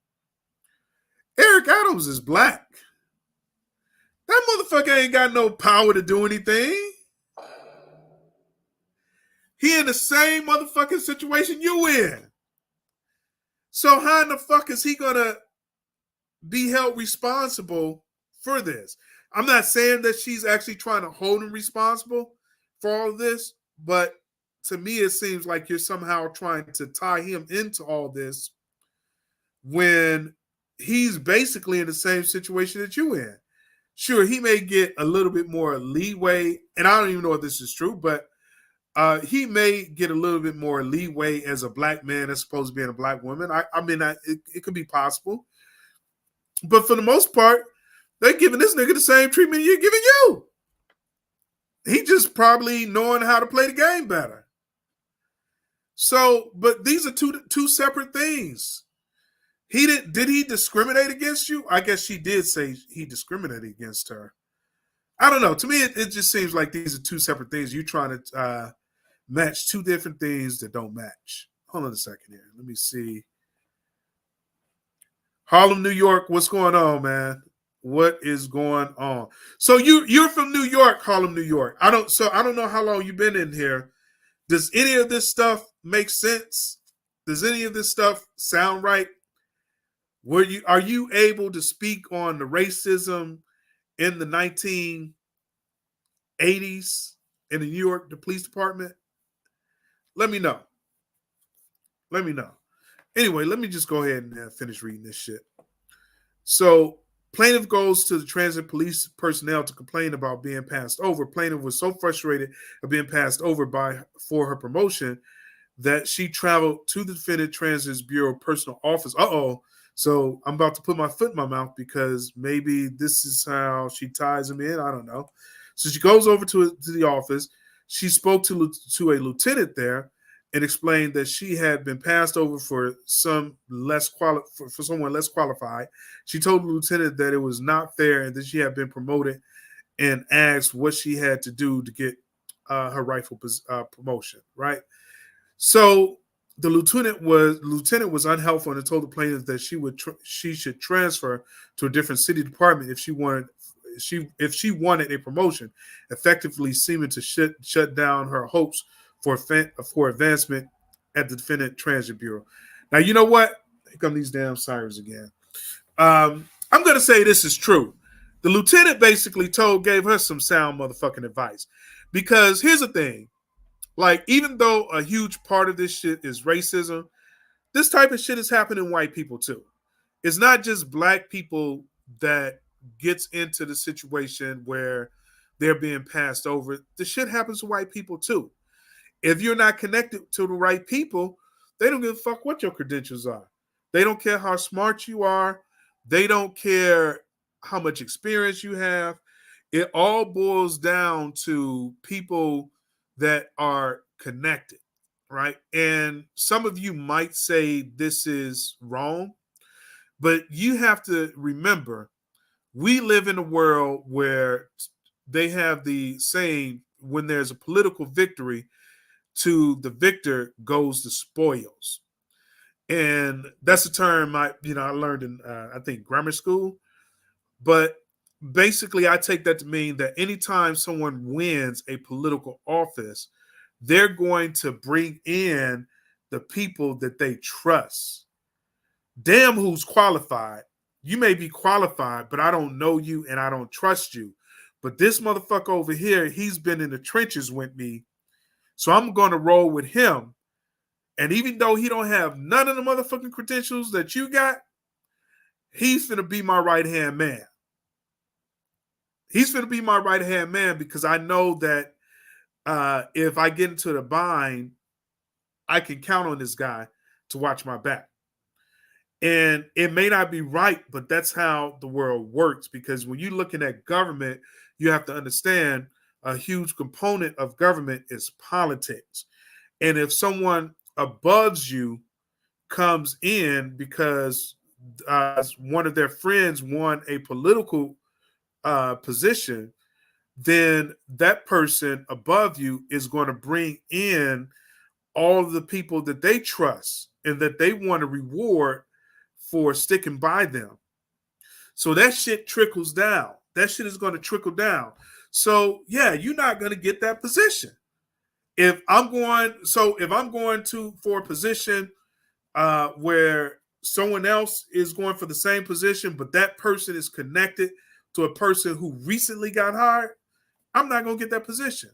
Eric Adams is black. That motherfucker ain't got no power to do anything. He in the same motherfucking situation you in. So how in the fuck is he gonna be held responsible for this? I'm not saying that she's actually trying to hold him responsible for all of this, but to me, it seems like you're somehow trying to tie him into all this when he's basically in the same situation that you in. Sure, he may get a little bit more leeway, and I don't even know if this is true, but he may get a little bit more leeway as a black man as opposed to being a black woman. It could be possible. But for the most part, they're giving this nigga the same treatment you're giving you. He just probably knowing how to play the game better. So, but these are two separate things. Did he discriminate against you? I guess she did say he discriminated against her. I don't know. To me, it just seems like these are two separate things. You're trying to match two different things that don't match. Hold on a second here. Let me see. Harlem, New York. What's going on, man? What is going on? So you're from New York, Harlem, New York. I don't know how long you've been in here. Does any of this stuff make sense? Does any of this stuff sound right? Are you able to speak on the racism in the 1980s in the New York the police department? Let me know. Let me know. Anyway, let me just go ahead and finish reading this shit. So, plaintiff goes to the transit police personnel to complain about being passed over. Plaintiff was so frustrated of being passed over for her promotion that she traveled to the defendant Transit's Bureau personal office. So I'm about to put my foot in my mouth because maybe this is how she ties him in. I don't know. So she goes over to the office. She spoke to a lieutenant there and explained that she had been passed over for someone less qualified. She told the lieutenant that it was not fair and that she had been promoted, and asked what she had to do to get her rightful promotion. Right. So the lieutenant was unhelpful and told the plaintiff that she should transfer to a different city department if she wanted a promotion, effectively seeming to shut down her hopes for advancement at the defendant transit bureau. Now, you know what? Here come these damn sirens again. I'm going to say this is true. The lieutenant basically gave her some sound motherfucking advice, because here's the thing. Like, even though a huge part of this shit is racism, this type of shit is happening to white people too. It's not just black people that gets into the situation where they're being passed over. The shit happens to white people too. If you're not connected to the right people, they don't give a fuck what your credentials are. They don't care how smart you are. They don't care how much experience you have. It all boils down to people that are connected, right? And some of you might say this is wrong, but you have to remember, we live in a world where they have the saying, when there's a political victory, to the victor goes the spoils. And that's a term I learned in I think grammar school. But basically, I take that to mean that anytime someone wins a political office, they're going to bring in the people that they trust. Damn, who's qualified. You may be qualified, but I don't know you and I don't trust you. But this motherfucker over here, he's been in the trenches with me, so I'm going to roll with him. And even though he don't have none of the motherfucking credentials that you got, he's going to be my right-hand man. He's going to be my right-hand man because I know that if I get into the bind, I can count on this guy to watch my back. And it may not be right, but that's how the world works. Because when you're looking at government, you have to understand a huge component of government is politics. And if someone above you comes in because one of their friends won a political position, then that person above you is going to bring in all of the people that they trust and that they want to reward for sticking by them. So that shit trickles down. That shit is going to trickle down. So yeah, you're not going to get that position. If I'm going for a position where someone else is going for the same position, but that person is connected to a person who recently got hired, I'm not going to get that position.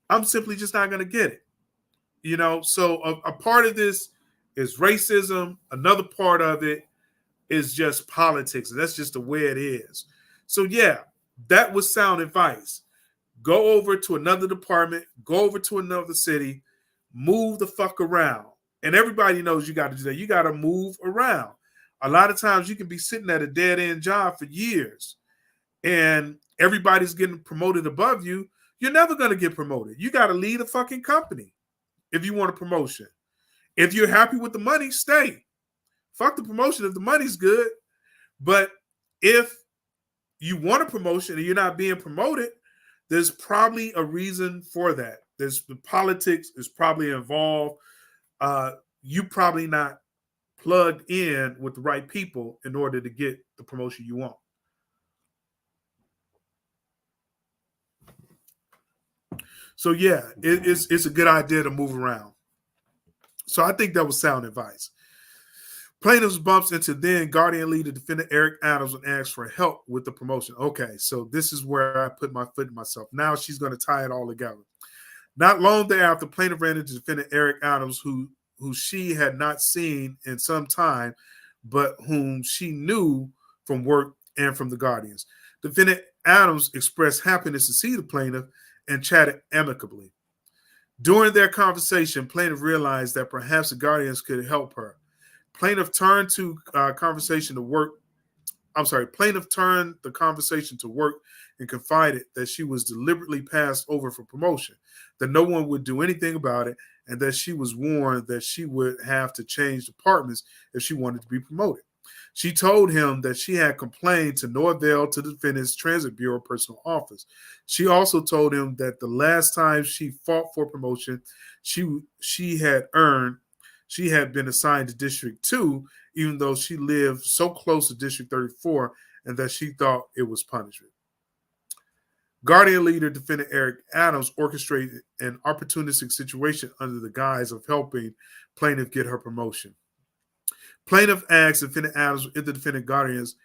I'm simply just not going to get it. So a part of this is racism. Another part of it is just politics. And that's just the way it is. So yeah, that was sound advice. Go over to another department, go over to another city, move the fuck around. And everybody knows you got to do that. You got to move around. A lot of times you can be sitting at a dead-end job for years and everybody's getting promoted above you. You're never going to get promoted. You got to lead a fucking company. if you want a promotion. If you're happy with the money, stay. Fuck the promotion if the money's good. But if you want a promotion and you're not being promoted, there's probably a reason for that. There's the politics is probably involved. You probably not plugged in with the right people in order to get the promotion you want. So yeah, it's a good idea to move around. So I think that was sound advice. Plaintiff bumps into then Guardian leader defendant Eric Adams and asks for help with the promotion. Okay, so this is where I put my foot in myself. Now she's going to tie it all together. Not long thereafter, plaintiff ran into defendant Eric Adams, who she had not seen in some time, but whom she knew from work and from the Guardians. Defendant Adams expressed happiness to see the plaintiff and chatted amicably. During their conversation, plaintiff realized that perhaps the Guardians could help her. Plaintiff turned the conversation to work and confided that she was deliberately passed over for promotion, that no one would do anything about it, and that she was warned that she would have to change departments if she wanted to be promoted. She told him that she had complained to no avail to the defendant's Transit Bureau personal office. She also told him that the last time she fought for promotion, she had been assigned to District 2, even though she lived so close to District 34, and that she thought it was punishment. Guardian leader defendant Eric Adams orchestrated an opportunistic situation under the guise of helping plaintiff get her promotion. Plaintiff asked defendant Adams if the defendant Guardians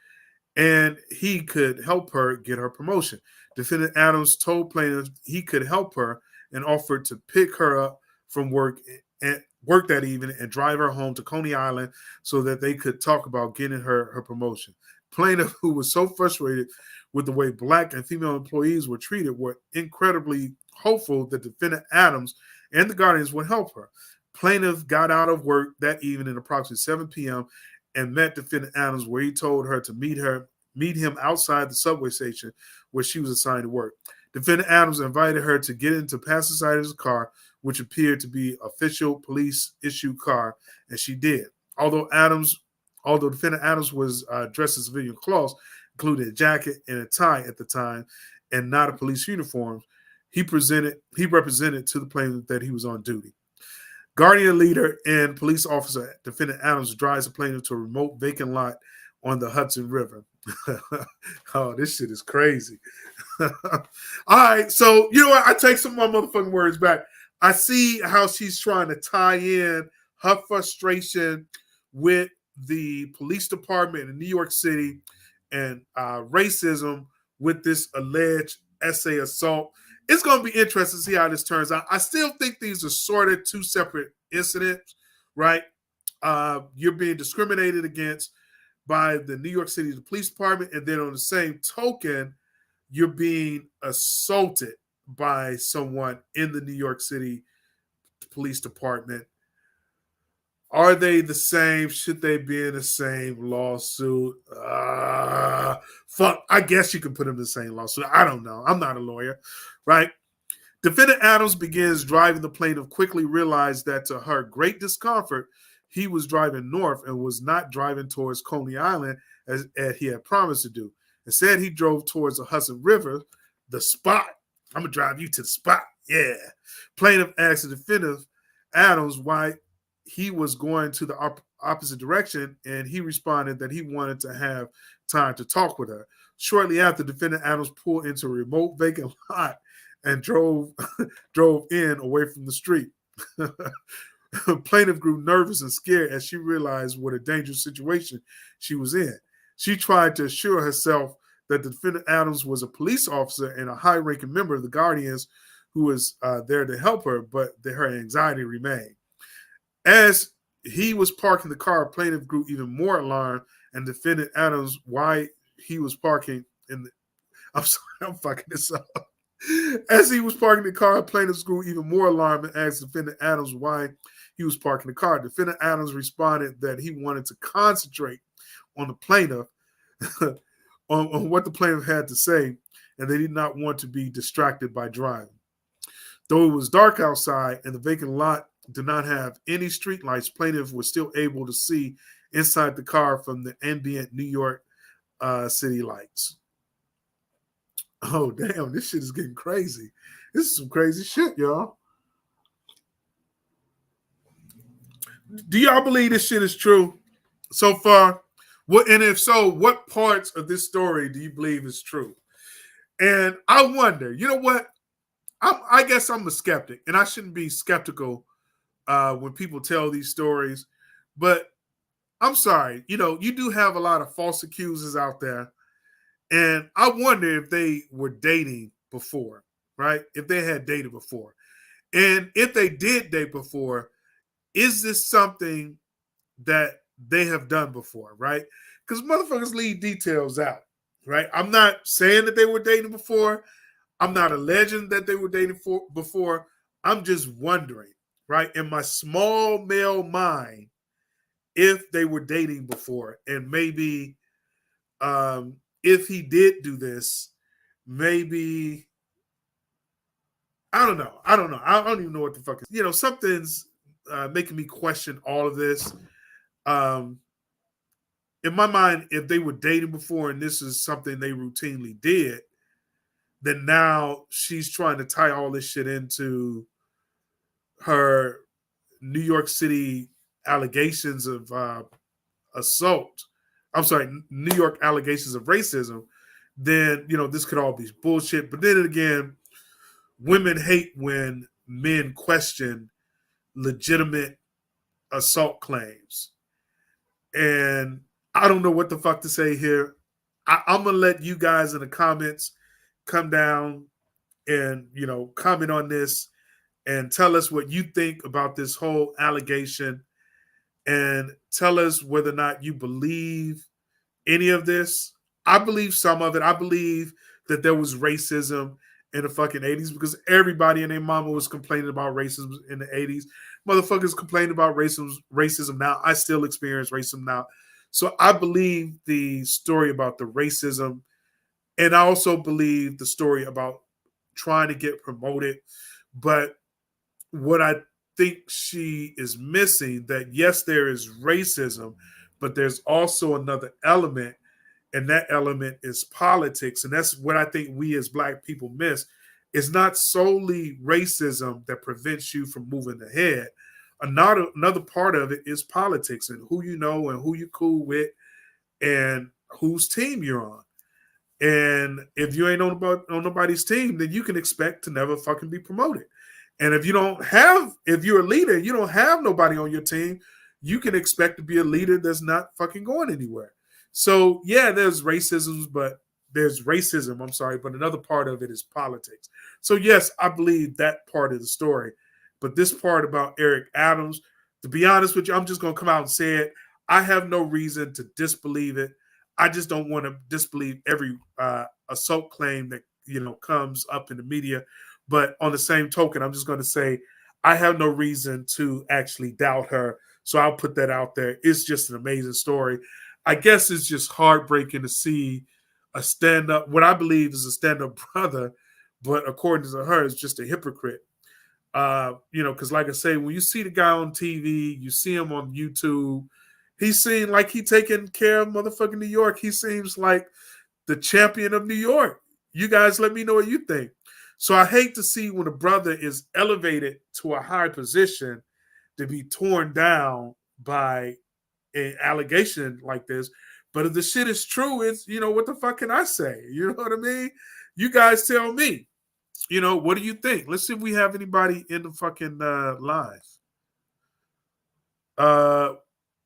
and he could help her get her promotion. Defendant Adams told plaintiff he could help her and offered to pick her up from work that evening and drive her home to Coney Island so that they could talk about getting her promotion. Plaintiff, who was so frustrated with the way Black and female employees were treated, were incredibly hopeful that defendant Adams and the Guardians would help her. Plaintiff got out of work that evening at approximately 7 p.m. and met defendant Adams, where he told her to meet him outside the subway station where she was assigned to work. Defendant Adams invited her to get into passenger side of his car, which appeared to be official police-issued car, and she did. Although defendant Adams was dressed in civilian clothes, including a jacket and a tie at the time, and not a police uniform, he represented to the plaintiff that he was on duty. Guardian leader and police officer defendant Adams drives the plaintiff to a remote vacant lot on the Hudson River. Oh, this shit is crazy. All right, so you know what? I take some of my motherfucking words back. I see how she's trying to tie in her frustration with the police department in New York City and racism with this alleged essay assault. It's going to be interesting to see how this turns out. I still think these are sort of two separate incidents, right? You're being discriminated against by the New York City Police Department, and then on the same token, you're being assaulted by someone in the New York City Police Department. Are they the same? Should they be in the same lawsuit? Fuck, I guess you can put them in the same lawsuit. I don't know. I'm not a lawyer, right? Defendant Adams begins driving the plaintiff, quickly realized that to her great discomfort, he was driving north and was not driving towards Coney Island as he had promised to do. Instead, he drove towards the Hudson River, the spot. I'm going to drive you to the spot. Yeah. Plaintiff asked the defendant Adams why he was going to the opposite direction, and he responded that he wanted to have time to talk with her. Shortly after, defendant Adams pulled into a remote vacant lot and drove in away from the street. Plaintiff grew nervous and scared as she realized what a dangerous situation she was in. She tried to assure herself that the defendant Adams was a police officer and a high-ranking member of the Guardians who was there to help her, but her anxiety remained. As he was parking the car, plaintiff grew even more alarmed and defendant Adams why he was parking in the... I'm sorry, I'm fucking this up. As he was parking the car, plaintiff grew even more alarmed and asked defendant Adams why he was parking the car. Defendant Adams responded that he wanted to concentrate on the plaintiff, on what the plaintiff had to say, and they did not want to be distracted by driving. Though it was dark outside and the vacant lot did not have any street lights. Plaintiff was still able to see inside the car from the ambient New York city lights. Oh, damn, this shit is getting crazy. This is some crazy shit, y'all. Do y'all believe this shit is true so far? And if so, what parts of this story do you believe is true? And I wonder, you know what? I guess I'm a skeptic, and I shouldn't be skeptical when people tell these stories. But I'm sorry, you do have a lot of false accusers out there. And I wonder if they were dating before, right? If they had dated before. And if they did date before, is this something that they have done before, right? Because motherfuckers leave details out, right? I'm not saying that they were dating before. I'm not alleging that they were dating before. I'm just wondering, right? In my small male mind, if they were dating before, and maybe if he did do this, maybe I don't know. I don't even know what the fuck is. Something's making me question all of this. In my mind, if they were dating before and this is something they routinely did, then now she's trying to tie all this shit into her New York City allegations of assault. I'm sorry, New York allegations of racism. Then, this could all be bullshit. But then again, women hate when men question legitimate assault claims. And I don't know what the fuck to say here. I'm going to let you guys in the comments come down and, comment on this and tell us what you think about this whole allegation and tell us whether or not you believe any of this. I believe some of it. I believe that there was racism in the fucking 80s because everybody and their mama was complaining about racism in the 80s. Motherfuckers complain about racism now. I still experience racism now. So I believe the story about the racism, and I also believe the story about trying to get promoted. But what I think she is missing, that yes, there is racism, but there's also another element, and that element is politics. And that's what I think we as Black people miss. It's not solely racism that prevents you from moving ahead. Another part of it is politics and who you know and who you're cool with and whose team you're on. And if you ain't on nobody's team, then you can expect to never fucking be promoted. And if you're a leader, you don't have nobody on your team, you can expect to be a leader that's not fucking going anywhere. So yeah, there's racism, but another part of it is politics. So yes, I believe that part of the story. But this part about Eric Adams, to be honest with you, I'm just gonna come out and say it. I have no reason to disbelieve it. I just don't want to disbelieve every assault claim that comes up in the media. But on the same token, I'm just going to say I have no reason to actually doubt her. So I'll put that out there. It's just an amazing story. I guess it's just heartbreaking to see a stand-up, what I believe is a stand-up brother, but according to her, is just a hypocrite. Because like I say, when you see the guy on TV, you see him on YouTube, he seems like he taking care of motherfucking New York. He seems like the champion of New York. You guys let me know what you think. So I hate to see when a brother is elevated to a high position to be torn down by an allegation like this. But if the shit is true, it's, what the fuck can I say? You know what I mean? You guys tell me. What do you think? Let's see if we have anybody in the fucking live.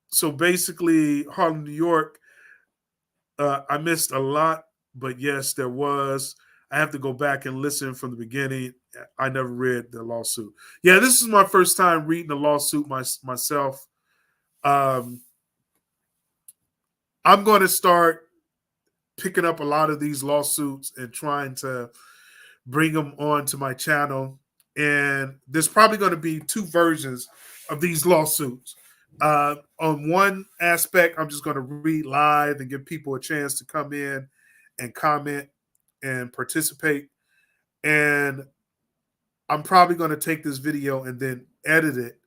So basically, Harlem, New York, I missed a lot, but yes, there was. I have to go back and listen from the beginning. I never read the lawsuit. Yeah, this is my first time reading the lawsuit myself. I'm going to start picking up a lot of these lawsuits and trying to bring them onto my channel. And there's probably going to be two versions of these lawsuits. On one aspect, I'm just going to read live and give people a chance to come in and comment and participate. And I'm probably going to take this video and then edit it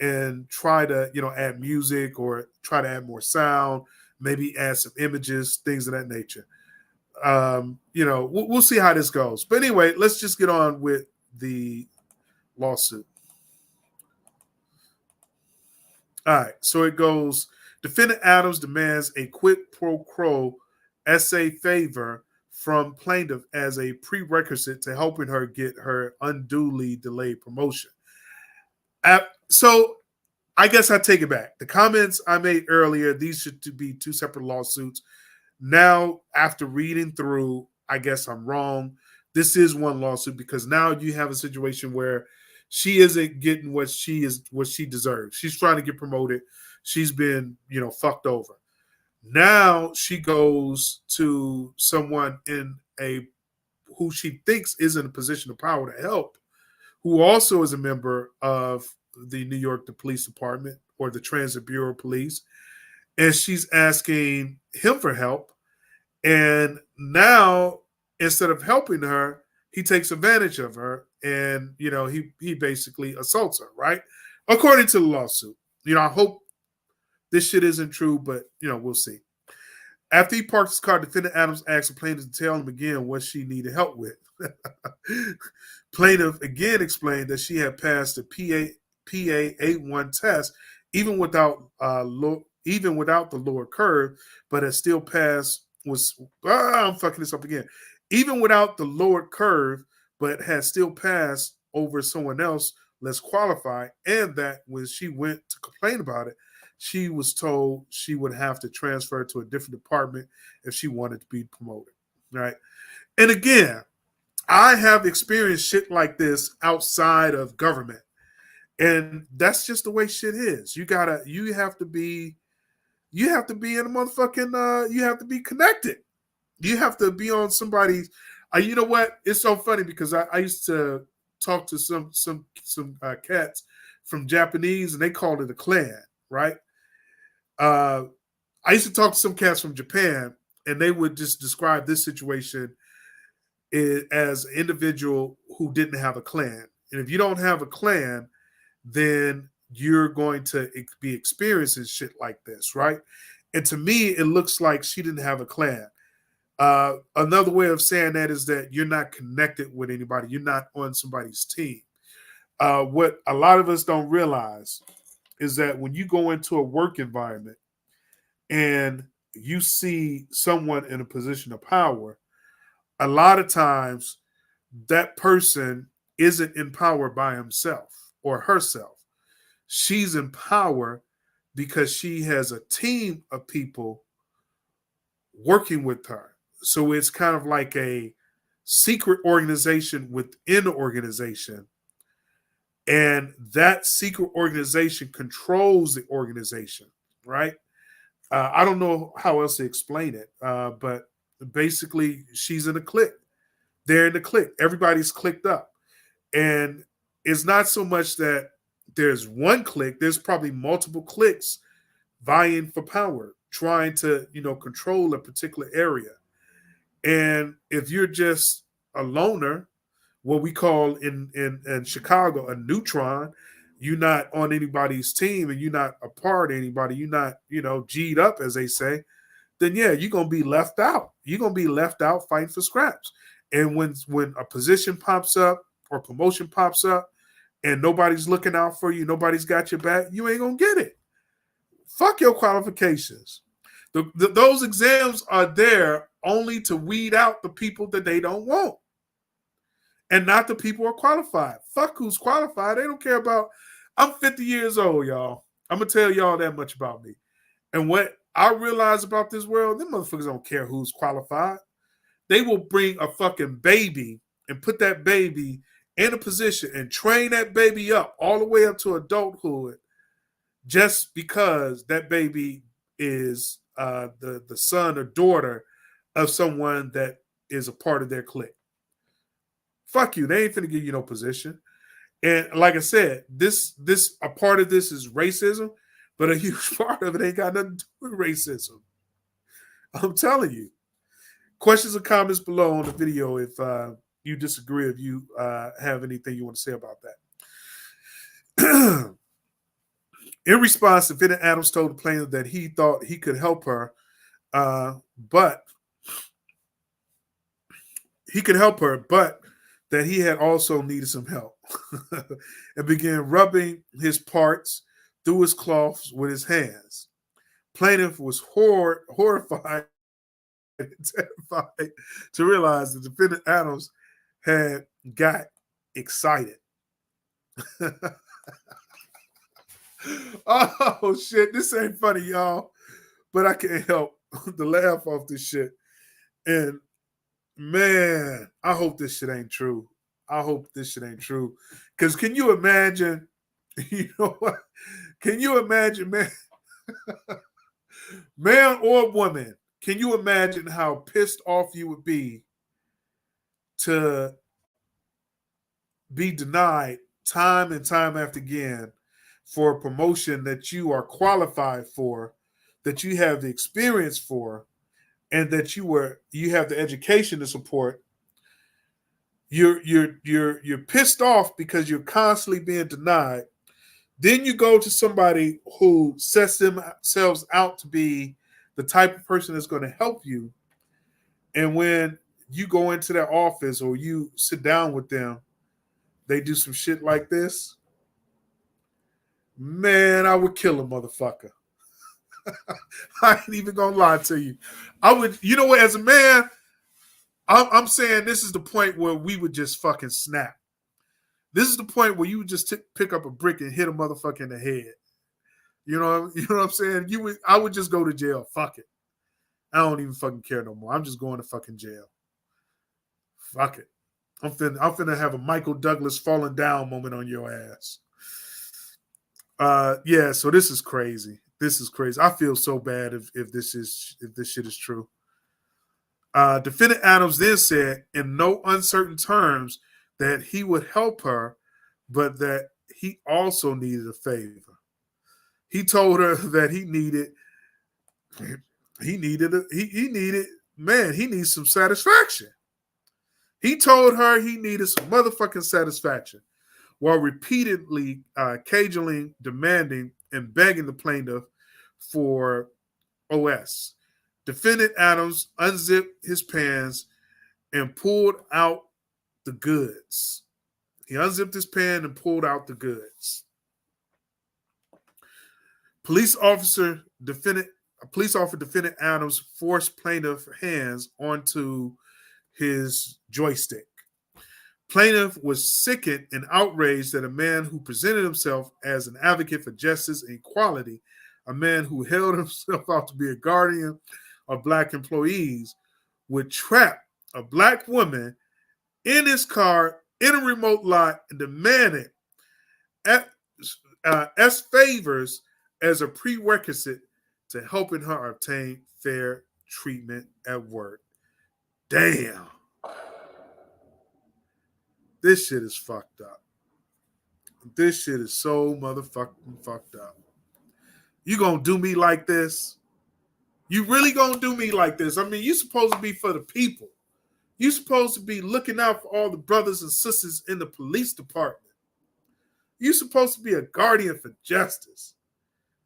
and try to, add music or try to add more sound, maybe add some images, things of that nature. We'll see how this goes. But anyway, let's just get on with the lawsuit. All right, so it goes. Defendant Adams demands a quid pro quo essay favor from plaintiff as a prerequisite to helping her get her unduly delayed promotion. So I guess I take it back. The comments I made earlier, these should be two separate lawsuits. Now, after reading through, I guess I'm wrong. This is one lawsuit because now you have a situation where she isn't getting what she deserves. She's trying to get promoted. She's been, fucked over. Now she goes to someone who she thinks is in a position of power to help, who also is a member of the New York Police Department or the Transit Bureau of Police, and she's asking him for help. And now, instead of helping her, he takes advantage of her, and he basically assaults her, right? According to the lawsuit. I hope this shit isn't true, but we'll see. After he parked his car, defendant Adams asked the plaintiff to tell him again what she needed help with. Plaintiff again explained that she had passed the PA81 test even without the lower curve, but had still passed. I'm fucking this up again. Even without the lowered curve, but had still passed over someone else less qualified, and that when she went to complain about it, she was told she would have to transfer to a different department if she wanted to be promoted, right? And again, I have experienced shit like this outside of government, and that's just the way shit is. You have to be in a motherfucking, you have to be connected. You have to be on somebody's. You know what? It's so funny because I used to talk to some cats from Japanese, and they called it a clan, right? I used to talk to some cats from Japan, and they would just describe this situation as an individual who didn't have a clan. And if you don't have a clan, then you're going to be experiencing shit like this, right? And to me, it looks like she didn't have a clan. Another way of saying that is that you're not connected with anybody. You're not on somebody's team. What a lot of us don't realize is that when you go into a work environment and you see someone in a position of power, a lot of times that person isn't in power by himself or herself. She's in power because she has a team of people working with her. So it's kind of like a secret organization within the organization. And that secret organization controls the organization, right? I don't know how else to explain it, but basically she's in a clique. They're in the clique. Everybody's clicked up. And it's not so much that there's one clique, there's probably multiple cliques vying for power, trying to, control a particular area. And if you're just a loner, what we call in Chicago a neutron, you're not on anybody's team and you're not a part of anybody, you're not, G'd up, as they say, then yeah, you're gonna be left out. You're gonna be left out fighting for scraps. And when a position pops up or promotion pops up and nobody's looking out for you, nobody's got your back, you ain't gonna get it. Fuck your qualifications. Those exams are there only to weed out the people that they don't want. And not the people who are qualified. Fuck who's qualified. They don't care about. I'm 50 years old, y'all. I'm going to tell y'all that much about me. And what I realize about this world, them motherfuckers don't care who's qualified. They will bring a fucking baby and put that baby in a position and train that baby up all the way up to adulthood just because that baby is the son or daughter of someone that is a part of their clique. Fuck you. They ain't finna give you no position. And like I said, a part of this is racism, but a huge part of it ain't got nothing to do with racism. I'm telling you. Questions or comments below on the video if you disagree, if you have anything you want to say about that. In response, defendant Adams told the plaintiff that he thought he could help her, but that he had also needed some help, and began rubbing his parts through his cloths with his hands. Plaintiff was horrified and terrified to realize that defendant Adams had got excited. Oh shit, this ain't funny, y'all, but I can't help to laugh off this shit. And man, I hope this shit ain't true. I hope this shit ain't true. Because can you imagine, you know what? Can you imagine, man, man or woman, can you imagine how pissed off you would be to be denied time and time after again for a promotion that you are qualified for, that you have the experience for, and that you have the education to support? You're pissed off because you're constantly being denied. Then you go to somebody who sets themselves out to be the type of person that's going to help you, and when you go into their office or you sit down with them, they do some shit like this. Man, I would kill a motherfucker. I ain't even gonna lie to you. I would, you know what, as a man, I'm saying this is the point where we would just fucking snap. This is the point where you would just pick up a brick and hit a motherfucker in the head. You know what I'm saying? I would just go to jail. Fuck it. I don't even fucking care no more. I'm just going to fucking jail. Fuck it. I'm finna have a Michael Douglas falling down moment on your ass. Yeah, so this is crazy. This is crazy. I feel so bad if this shit is true. Defendant Adams then said in no uncertain terms that he would help her, but that he also needed a favor. He told her that he needed some satisfaction. He told her he needed some motherfucking satisfaction while repeatedly cajoling, demanding, and begging the plaintiff for OS. Defendant Adams unzipped his pants and pulled out the goods. He unzipped his pants and pulled out the goods. Police officer defendant Adams forced plaintiff hands onto his joystick. Plaintiff was sickened and outraged that a man who presented himself as an advocate for justice and equality, a man who held himself out to be a guardian of black employees, would trap a black woman in his car in a remote lot and demand it as favors as a prerequisite to helping her obtain fair treatment at work. Damn. This shit is fucked up. This shit is so motherfucking fucked up. You gonna do me like this? You really gonna do me like this? I mean, you supposed to be for the people. You supposed to be looking out for all the brothers and sisters in the police department. You supposed to be a guardian for justice.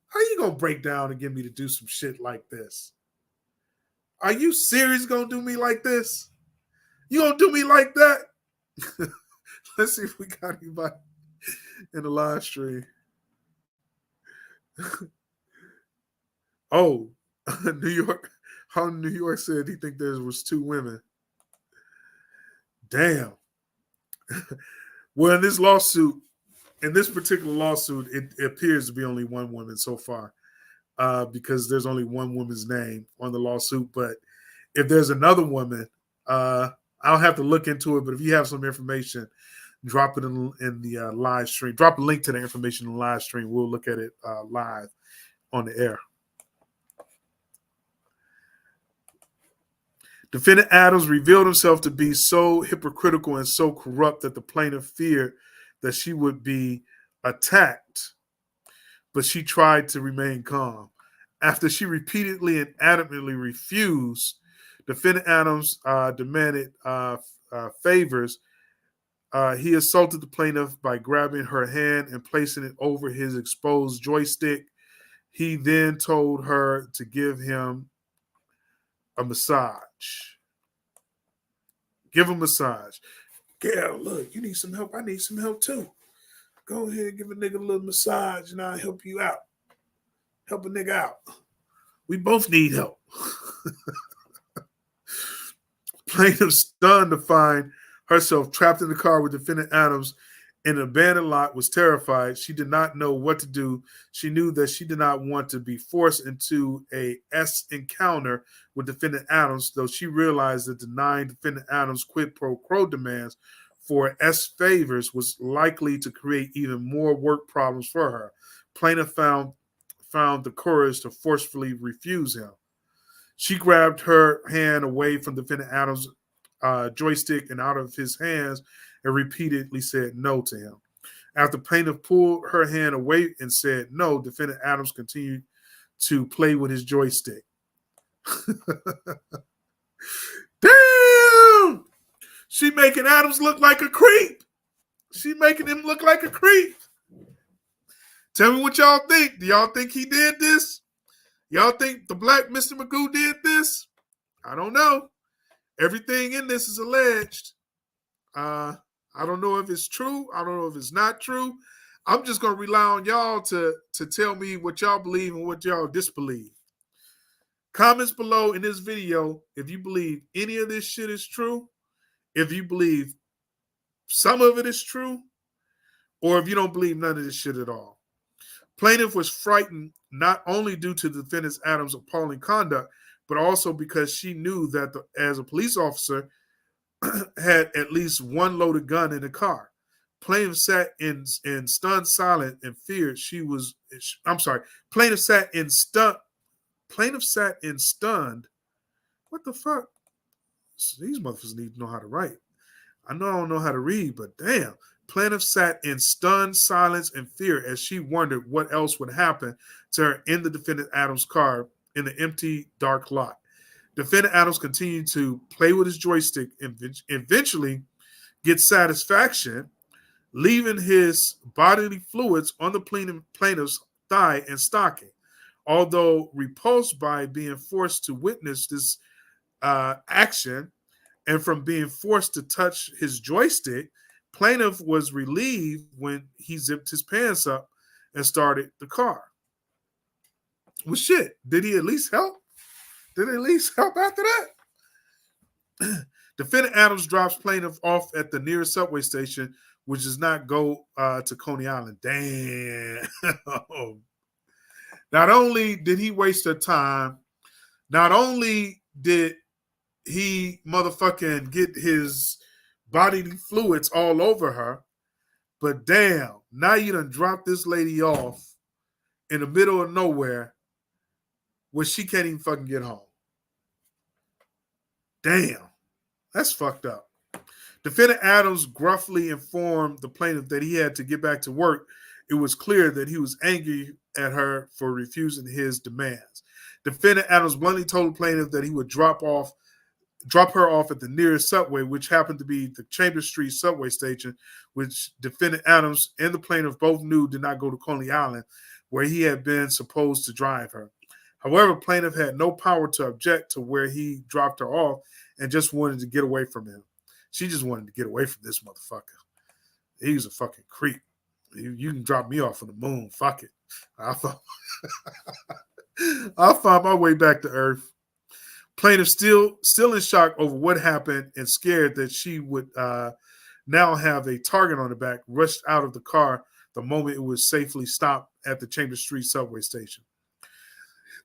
How you gonna break down and get me to do some shit like this? Are you serious gonna do me like this? You gonna do me like that? Let's see if we got anybody in the live stream. Oh, New York. How New York said he think there was 2 women. Damn. Well, in this particular lawsuit, it appears to be only 1 woman so far, because there's only 1 woman's name on the lawsuit. But if there's another woman, I'll have to look into it. But if you have some information, drop it in the live stream. Drop a link to the information in the live stream. We'll look at it live on the air. Defendant Adams revealed himself to be so hypocritical and so corrupt that the plaintiff feared that she would be attacked, but she tried to remain calm. After she repeatedly and adamantly refused, Defendant Adams demanded favors He assaulted the plaintiff by grabbing her hand and placing it over his exposed joystick. He then told her to give him a massage. Give him a massage. Yeah, look, you need some help. I need some help too. Go ahead and give a nigga a little massage and I'll help you out. Help a nigga out. We both need help. Plaintiff, stunned to find herself trapped in the car with defendant Adams in an abandoned lot, was terrified. She did not know what to do. She knew that she did not want to be forced into a S encounter with defendant Adams, though she realized that denying defendant Adams quid pro quo demands for S favors was likely to create even more work problems for her. Plaintiff found the courage to forcefully refuse him. She grabbed her hand away from defendant Adams' joystick and out of his hands and repeatedly said no to him. After plaintiff pulled her hand away and said no, defendant Adams continued to play with his joystick. Damn! She making Adams look like a creep. She making him look like a creep. Tell me what y'all think. Do y'all think he did this? Y'all think the black Mr. Magoo did this? I don't know. Everything in this is alleged. I don't know if it's true. I don't know if it's not true. I'm just going to rely on y'all to tell me what y'all believe and what y'all disbelieve. Comments below in this video if you believe any of this shit is true, if you believe some of it is true, or if you don't believe none of this shit at all. Plaintiff was frightened not only due to the defendant Adams' appalling conduct, but also because she knew that as a police officer had at least one loaded gun in the car. Plaintiff sat in stunned silence and feared she was. I'm sorry. Plaintiff sat in stunned. What the fuck? These motherfuckers need to know how to write. I know I don't know how to read, but damn. Plaintiff sat in stunned silence and fear as she wondered what else would happen to her in the defendant Adams' car in the empty, dark lot. Defendant Adams continued to play with his joystick and eventually get satisfaction, leaving his bodily fluids on the plaintiff's thigh and stocking. Although repulsed by being forced to witness this action and from being forced to touch his joystick, plaintiff was relieved when he zipped his pants up and started the car. Well, shit, did he at least help? Did he at least help after that? Defendant Adams drops plaintiff off at the nearest subway station, which does not go to Coney Island. Damn. Not only did he waste her time, not only did he motherfucking get his bodily fluids all over her, but damn, now you done dropped this lady off in the middle of nowhere where she can't even fucking get home. Damn, that's fucked up. Defendant Adams gruffly informed the plaintiff that he had to get back to work. It was clear that he was angry at her for refusing his demands. Defendant Adams bluntly told the plaintiff that he would drop her off at the nearest subway, which happened to be the Chambers Street subway station, which defendant Adams and the plaintiff both knew did not go to Coney Island, where he had been supposed to drive her. However, plaintiff had no power to object to where he dropped her off and just wanted to get away from him. She just wanted to get away from this motherfucker. He was a fucking creep. You can drop me off on the moon. Fuck it. I'll find my way back to Earth. Plaintiff still in shock over what happened and scared that she would now have a target on her back, rushed out of the car the moment it was safely stopped at the Chambers Street subway station.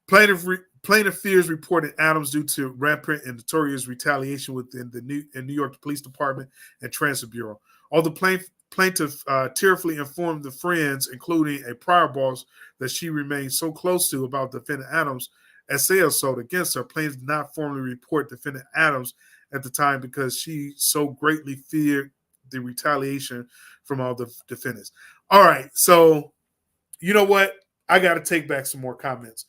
Plaintiff fears reporting Adams due to rampant and notorious retaliation within the New York Police Department and Transit Bureau. Although plaintiff tearfully informed the friends, including a prior boss that she remained so close to about defendant Adams' essay assault against her, plaintiff did not formally report defendant Adams at the time because she so greatly feared the retaliation from all the defendants. All right, so you know what? I got to take back some more comments.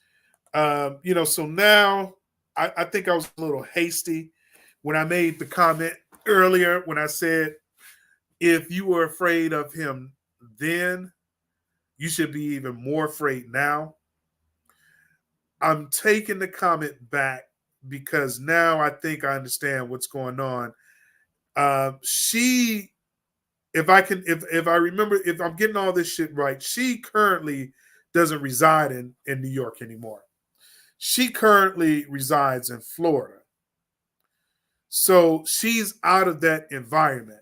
So now I think I was a little hasty when I made the comment earlier when I said if you were afraid of him then, you should be even more afraid now. I'm taking the comment back because now I think I understand what's going on. She, if I remember, if I'm getting all this shit right, she currently doesn't reside in New York anymore. She currently resides in Florida. So she's out of that environment.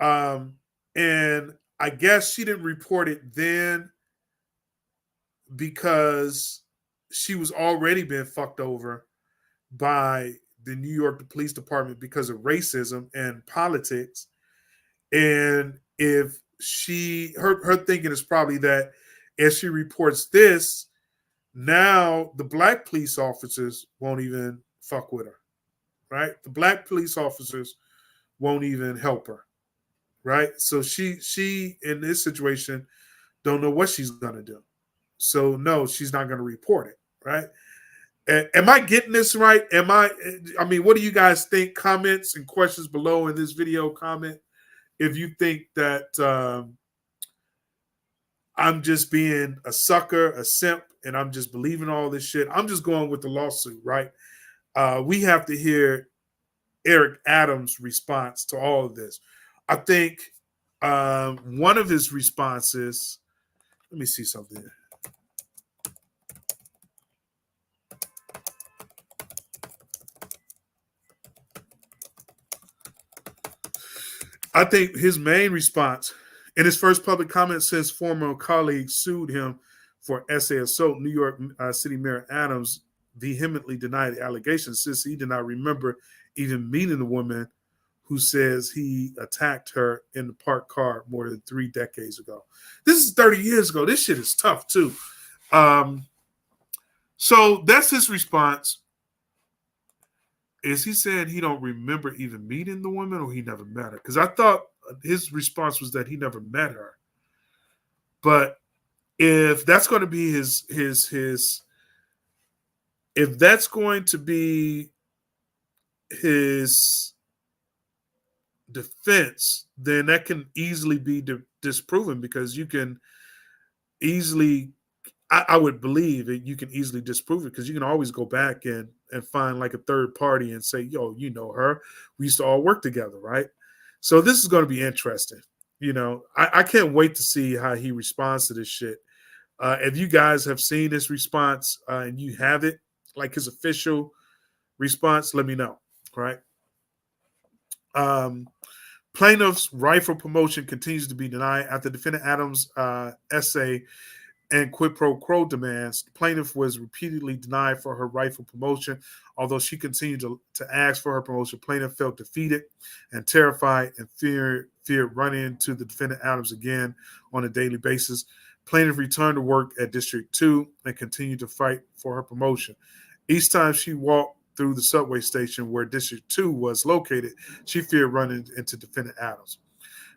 And I guess she didn't report it then because she was already being fucked over by the New York Police Department because of racism and politics. And if her thinking is probably that as she reports this, now the black police officers won't even fuck with her, right? The black police officers won't even help her, right? So she in this situation don't know what she's gonna do. So no, she's not gonna report it, right? Am I getting this right? I mean, what do you guys think? Comments and questions below in this video. Comment if you think that I'm just being a sucker, a simp, and I'm just believing all this shit. I'm just going with the lawsuit, right? We have to hear Eric Adams' response to all of this. I think one of his responses, let me see something. I think his main response in his first public comment since former colleagues sued him for essay assault, New York City Mayor Adams vehemently denied the allegations since he did not remember even meeting the woman who says he attacked her in the parked car more than 3 decades ago. This is 30 years ago. This shit is tough too. So that's his response. Is he saying he don't remember even meeting the woman or he never met her? Because I thought his response was that he never met her. But if that's going to be his if that's going to be his defense, then that can easily be disproven because you can easily, I would believe that you can easily disprove it because you can always go back and find like a third party and say, yo, you know her. We used to all work together, right? So this is going to be interesting. You know, I can't wait to see how he responds to this shit. If you guys have seen his response and you have it, like his official response, let me know, right? Plaintiff's rifle promotion continues to be denied after defendant Adams' essay and quid pro quo demands. The plaintiff was repeatedly denied for her rightful promotion. Although she continued to ask for her promotion, plaintiff felt defeated and terrified and feared running into the defendant Adams again on a daily basis. Plaintiff returned to work at District 2 and continued to fight for her promotion. Each time she walked through the subway station where District 2 was located, she feared running into defendant Adams.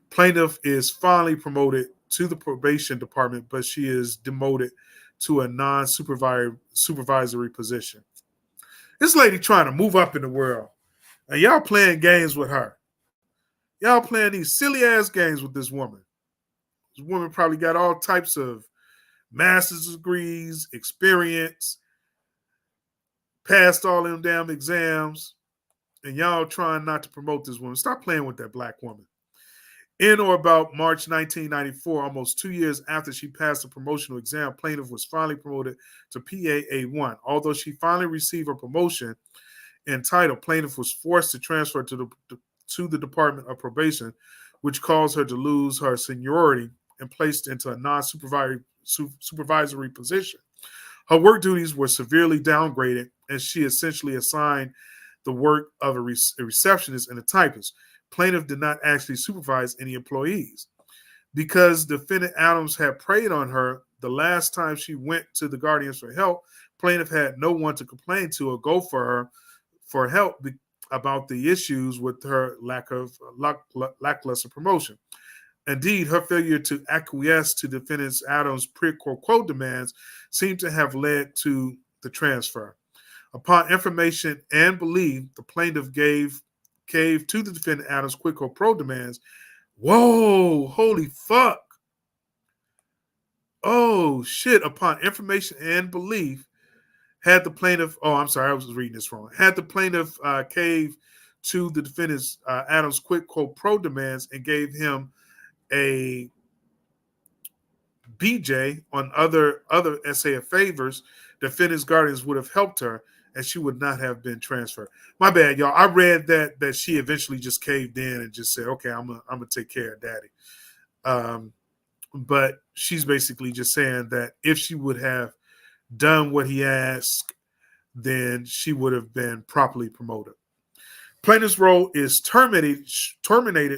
Plaintiff is finally promoted to the probation department, but she is demoted to a non-supervisory position. This lady trying to move up in the world, and y'all playing games with her. Y'all playing these silly ass games with this woman. This woman probably got all types of master's degrees, experience, passed all them damn exams, and y'all trying not to promote this woman. Stop playing with that black woman. In or about March 1994, almost 2 years after she passed the promotional exam, plaintiff was finally promoted to PAA1. Although she finally received her promotion and title, plaintiff was forced to transfer to the Department of Probation, which caused her to lose her seniority and placed into a non-supervisory position. Her work duties were severely downgraded, and she essentially assigned the work of a receptionist and a typist. Plaintiff did not actually supervise any employees. Because defendant Adams had preyed on her the last time she went to the Guardians for help, plaintiff had no one to complain to or go for her for help about the issues with her lackluster promotion. Indeed, her failure to acquiesce to defendant Adams' quid pro quo demands seemed to have led to the transfer. Upon information and belief, the plaintiff gave to the defendant Adams' quid pro quo demands Whoa, holy fuck. Oh, shit. Upon information and belief, had the plaintiff, oh, I'm sorry, I was reading this wrong. Had the plaintiff cave to the defendant's Adams' quid pro quo demands and gave him a BJ on other SAF favors, defendant's guardians would have helped her and she would not have been transferred. My bad, y'all. I read that she eventually just caved in and just said, okay, I'm gonna take care of daddy. But she's basically just saying that if she would have done what he asked, then she would have been properly promoted. Plaintiff's role is terminated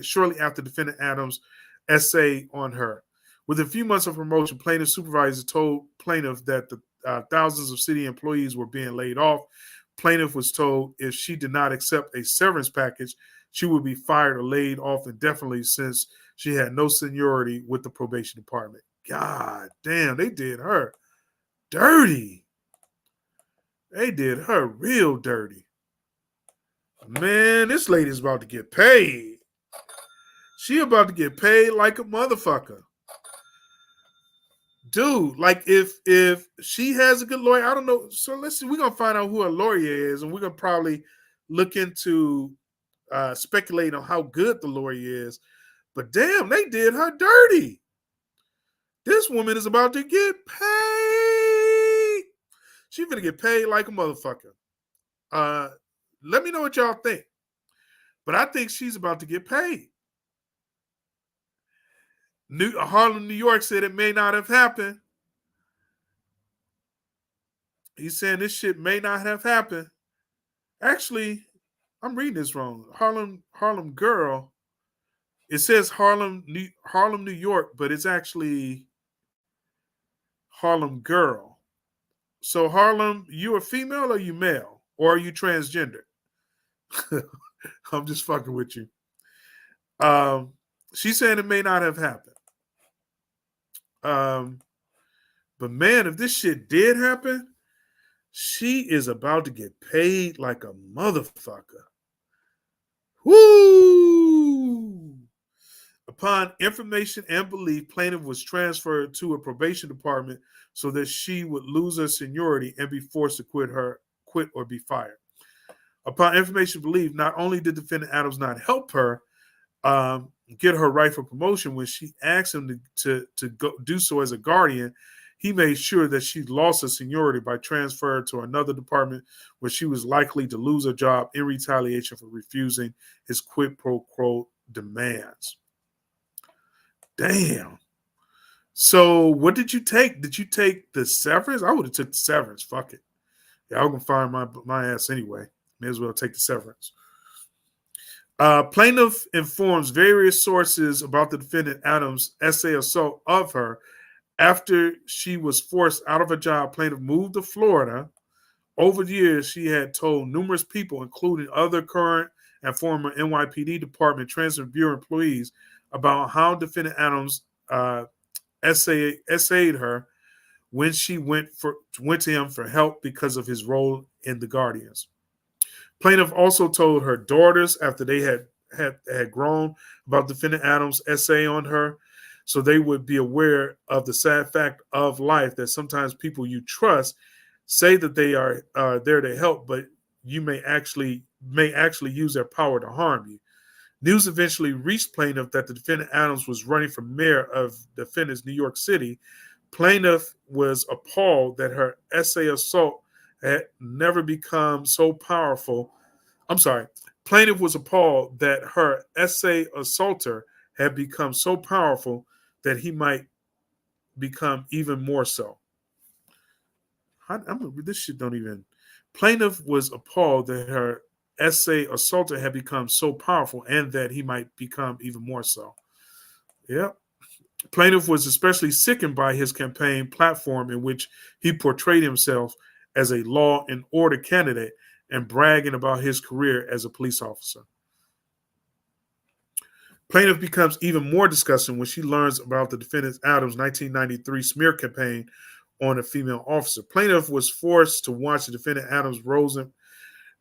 shortly after defendant Adams' essay on her. Within a few months of promotion, plaintiff's supervisor told plaintiff that the thousands of city employees were being laid off. Plaintiff was told if she did not accept a severance package, she would be fired or laid off indefinitely since she had no seniority with the probation department. God damn, they did her dirty. They did her real dirty. Man, this lady's about to get paid. She about to get paid like a motherfucker. Dude, like if she has a good lawyer, I don't know. So let's see. We're gonna find out who her lawyer is, and we're gonna probably look into speculate on how good the lawyer is. But damn, they did her dirty. This woman is about to get paid. She's gonna get paid like a motherfucker. Let me know what y'all think. But I think she's about to get paid. Harlem, New York said it may not have happened. He's saying this shit may not have happened. Actually, I'm reading this wrong. Harlem girl. It says Harlem, New York, but it's actually Harlem girl. So Harlem, you a female or you male? Or are you transgender? I'm just fucking with you. She's saying it may not have happened. But man, if this shit did happen, she is about to get paid like a motherfucker. Woo! Upon information and belief, plaintiff was transferred to a probation department so that she would lose her seniority and be forced to quit or be fired. Upon information and belief, not only did defendant Adams not help her get her rightful promotion when she asked him to go do so as a guardian, he made sure that she lost her seniority by transferring to another department where she was likely to lose her job in retaliation for refusing his quid pro quo demands. Damn. So what did you take? Did you take the severance? I would have took the severance. Fuck it. Yeah, I'm gonna fire my ass anyway. May as well take the severance. Plaintiff informs various sources about the defendant Adams' essay assault of her. After she was forced out of her job, plaintiff moved to Florida. Over the years, she had told numerous people, including other current and former NYPD Department Transit Bureau employees, about how defendant Adams essayed her when she went to him for help because of his role in the Guardians. Plaintiff also told her daughters after they had grown about defendant Adams' essay on her, so they would be aware of the sad fact of life that sometimes people you trust say that they are there to help, but you may actually use their power to harm you. News eventually reached plaintiff that the defendant Adams was running for mayor of defendant's New York City. Plaintiff was appalled that her essay assault had never become so powerful. I'm sorry. Plaintiff was appalled that her essay assaulter had become so powerful that he might become even more so. This shit don't even. Plaintiff was appalled that her essay assaulter had become so powerful and that he might become even more so. Yep. Plaintiff was especially sickened by his campaign platform in which he portrayed himself as a law and order candidate and bragging about his career as a police officer. Plaintiff becomes even more disgusting when she learns about the defendant Adams' 1993 smear campaign on a female officer. Plaintiff was forced to watch the defendant Adams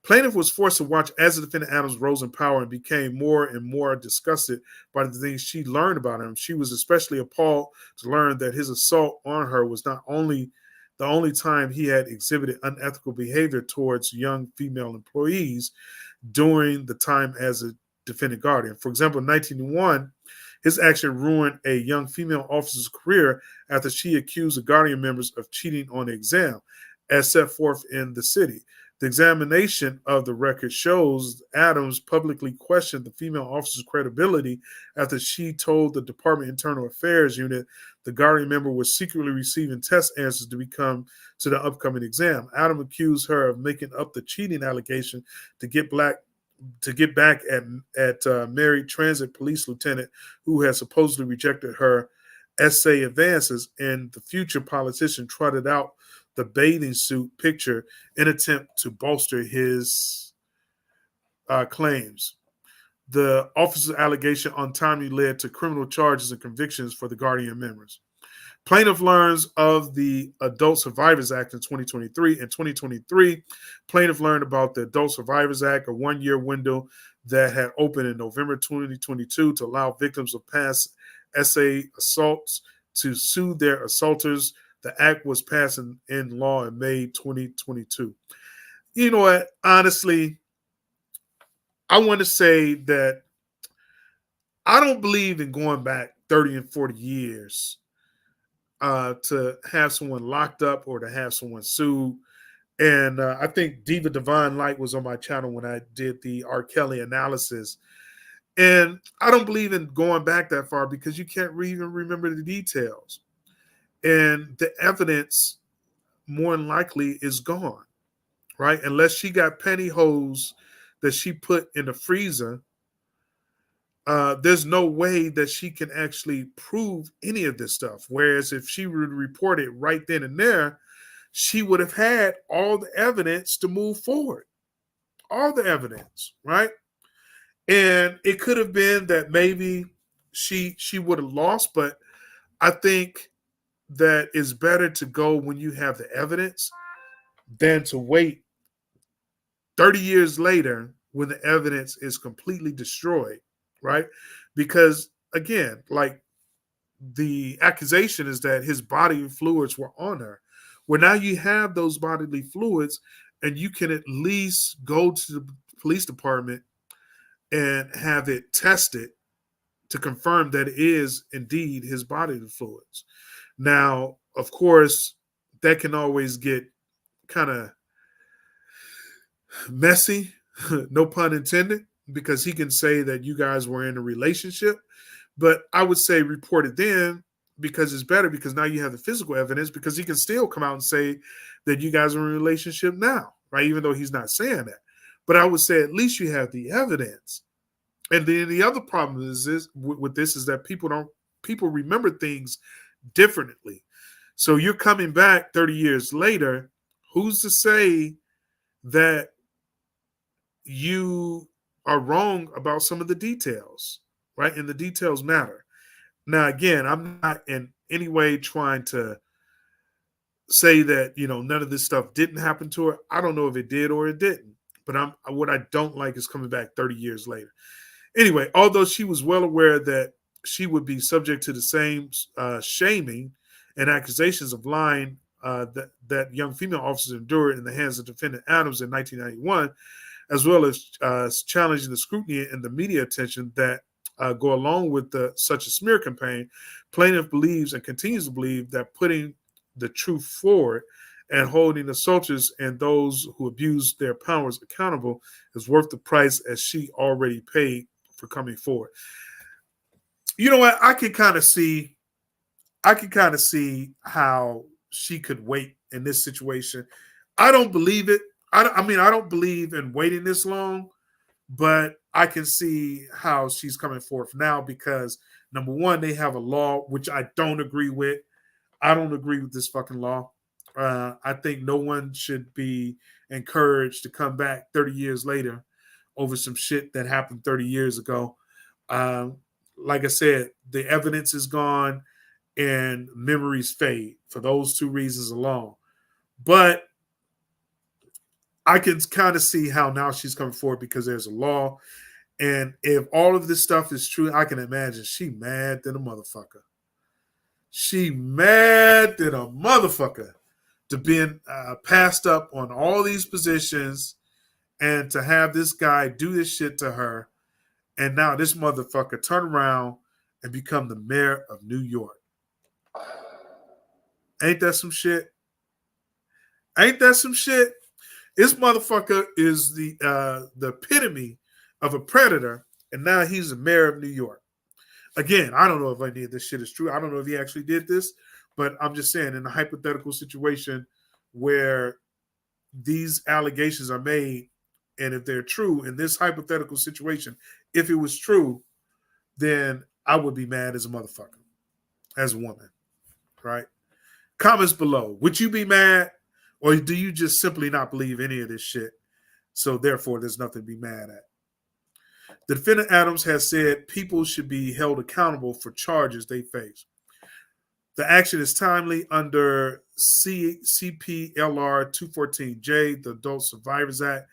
Plaintiff was forced to watch as the defendant Adams rose in power and became more and more disgusted by the things she learned about him. She was especially appalled to learn that his assault on her was not only the only time he had exhibited unethical behavior towards young female employees during the time as a defendant guardian. For example, in 1901, his action ruined a young female officer's career after she accused the guardian members of cheating on the exam, as set forth in the city. The examination of the record shows Adams publicly questioned the female officer's credibility after she told the Department Internal Affairs Unit the guardian member was secretly receiving test answers to become to the upcoming exam. Adams accused her of making up the cheating allegation to get back at married transit police lieutenant who had supposedly rejected her essay advances, and the future politician trotted out the bathing suit picture in attempt to bolster his claims. The officer's allegation untimely led to criminal charges and convictions for the guardian members. Plaintiff learns of the Adult Survivors Act in 2023. In 2023, plaintiff learned about the Adult Survivors Act, a one-year window that had opened in November 2022 to allow victims of past essay assaults to sue their assaulters. The act was passed in law in May 2022. You know what? Honestly, I want to say that I don't believe in going back 30 and 40 years to have someone locked up or to have someone sued. And I think Diva Divine Light was on my channel when I did the R. Kelly analysis. And I don't believe in going back that far because you can't even remember the details. And the evidence more than likely is gone, right? Unless she got pantyhose that she put in the freezer, there's no way that she can actually prove any of this stuff. Whereas if she would report it right then and there, she would have had all the evidence to move forward. All the evidence, right? And it could have been that maybe she would have lost, but I think that it's better to go when you have the evidence than to wait 30 years later when the evidence is completely destroyed, right? Because again, like the accusation is that his bodily fluids were on her. Well, now you have those bodily fluids and you can at least go to the police department and have it tested to confirm that it is indeed his bodily fluids. Now, of course, that can always get kind of messy, no pun intended, because he can say that you guys were in a relationship. But I would say report it then because it's better because now you have the physical evidence because he can still come out and say that you guys are in a relationship now, right? Even though he's not saying that. But I would say at least you have the evidence. And then the other problem is this with this is that people remember things differently. So you're coming back 30 years later. Who's to say that you are wrong about some of the details, right? And the details matter. Now, again, I'm not in any way trying to say that, none of this stuff didn't happen to her. I don't know if it did or it didn't. But what I don't like is coming back 30 years later. Anyway, although she was well aware that she would be subject to the same shaming and accusations of lying that young female officers endured in the hands of defendant Adams in 1991, as well as challenging the scrutiny and the media attention that go along with such a smear campaign, plaintiff believes and continues to believe that putting the truth forward and holding assaulters and those who abuse their powers accountable is worth the price as she already paid for coming forward. You know what? I can kind of see how she could wait in this situation. I don't believe it. I don't believe in waiting this long, but I can see how she's coming forth now because number one, they have a law which I don't agree with. I don't agree with this fucking law. I think no one should be encouraged to come back 30 years later over some shit that happened 30 years ago. Like I said, the evidence is gone and memories fade for those two reasons alone. But I can kind of see how now she's coming forward because there's a law. And if all of this stuff is true, I can imagine she mad than a motherfucker. She mad than a motherfucker to being passed up on all these positions and to have this guy do this shit to her. And now this motherfucker turn around and become the mayor of New York. Ain't that some shit? Ain't that some shit? This motherfucker is the epitome of a predator, and now he's the mayor of New York. Again, I don't know if any of this shit is true. I don't know if he actually did this, but I'm just saying, in a hypothetical situation where these allegations are made, and if they're true in this hypothetical situation, if it was true, then I would be mad as a motherfucker, as a woman, right? Comments below. Would you be mad, or do you just simply not believe any of this shit? So therefore, there's nothing to be mad at. The defendant Adams has said people should be held accountable for charges they face. The action is timely under CPLR 214J, the Adult Survivors Act.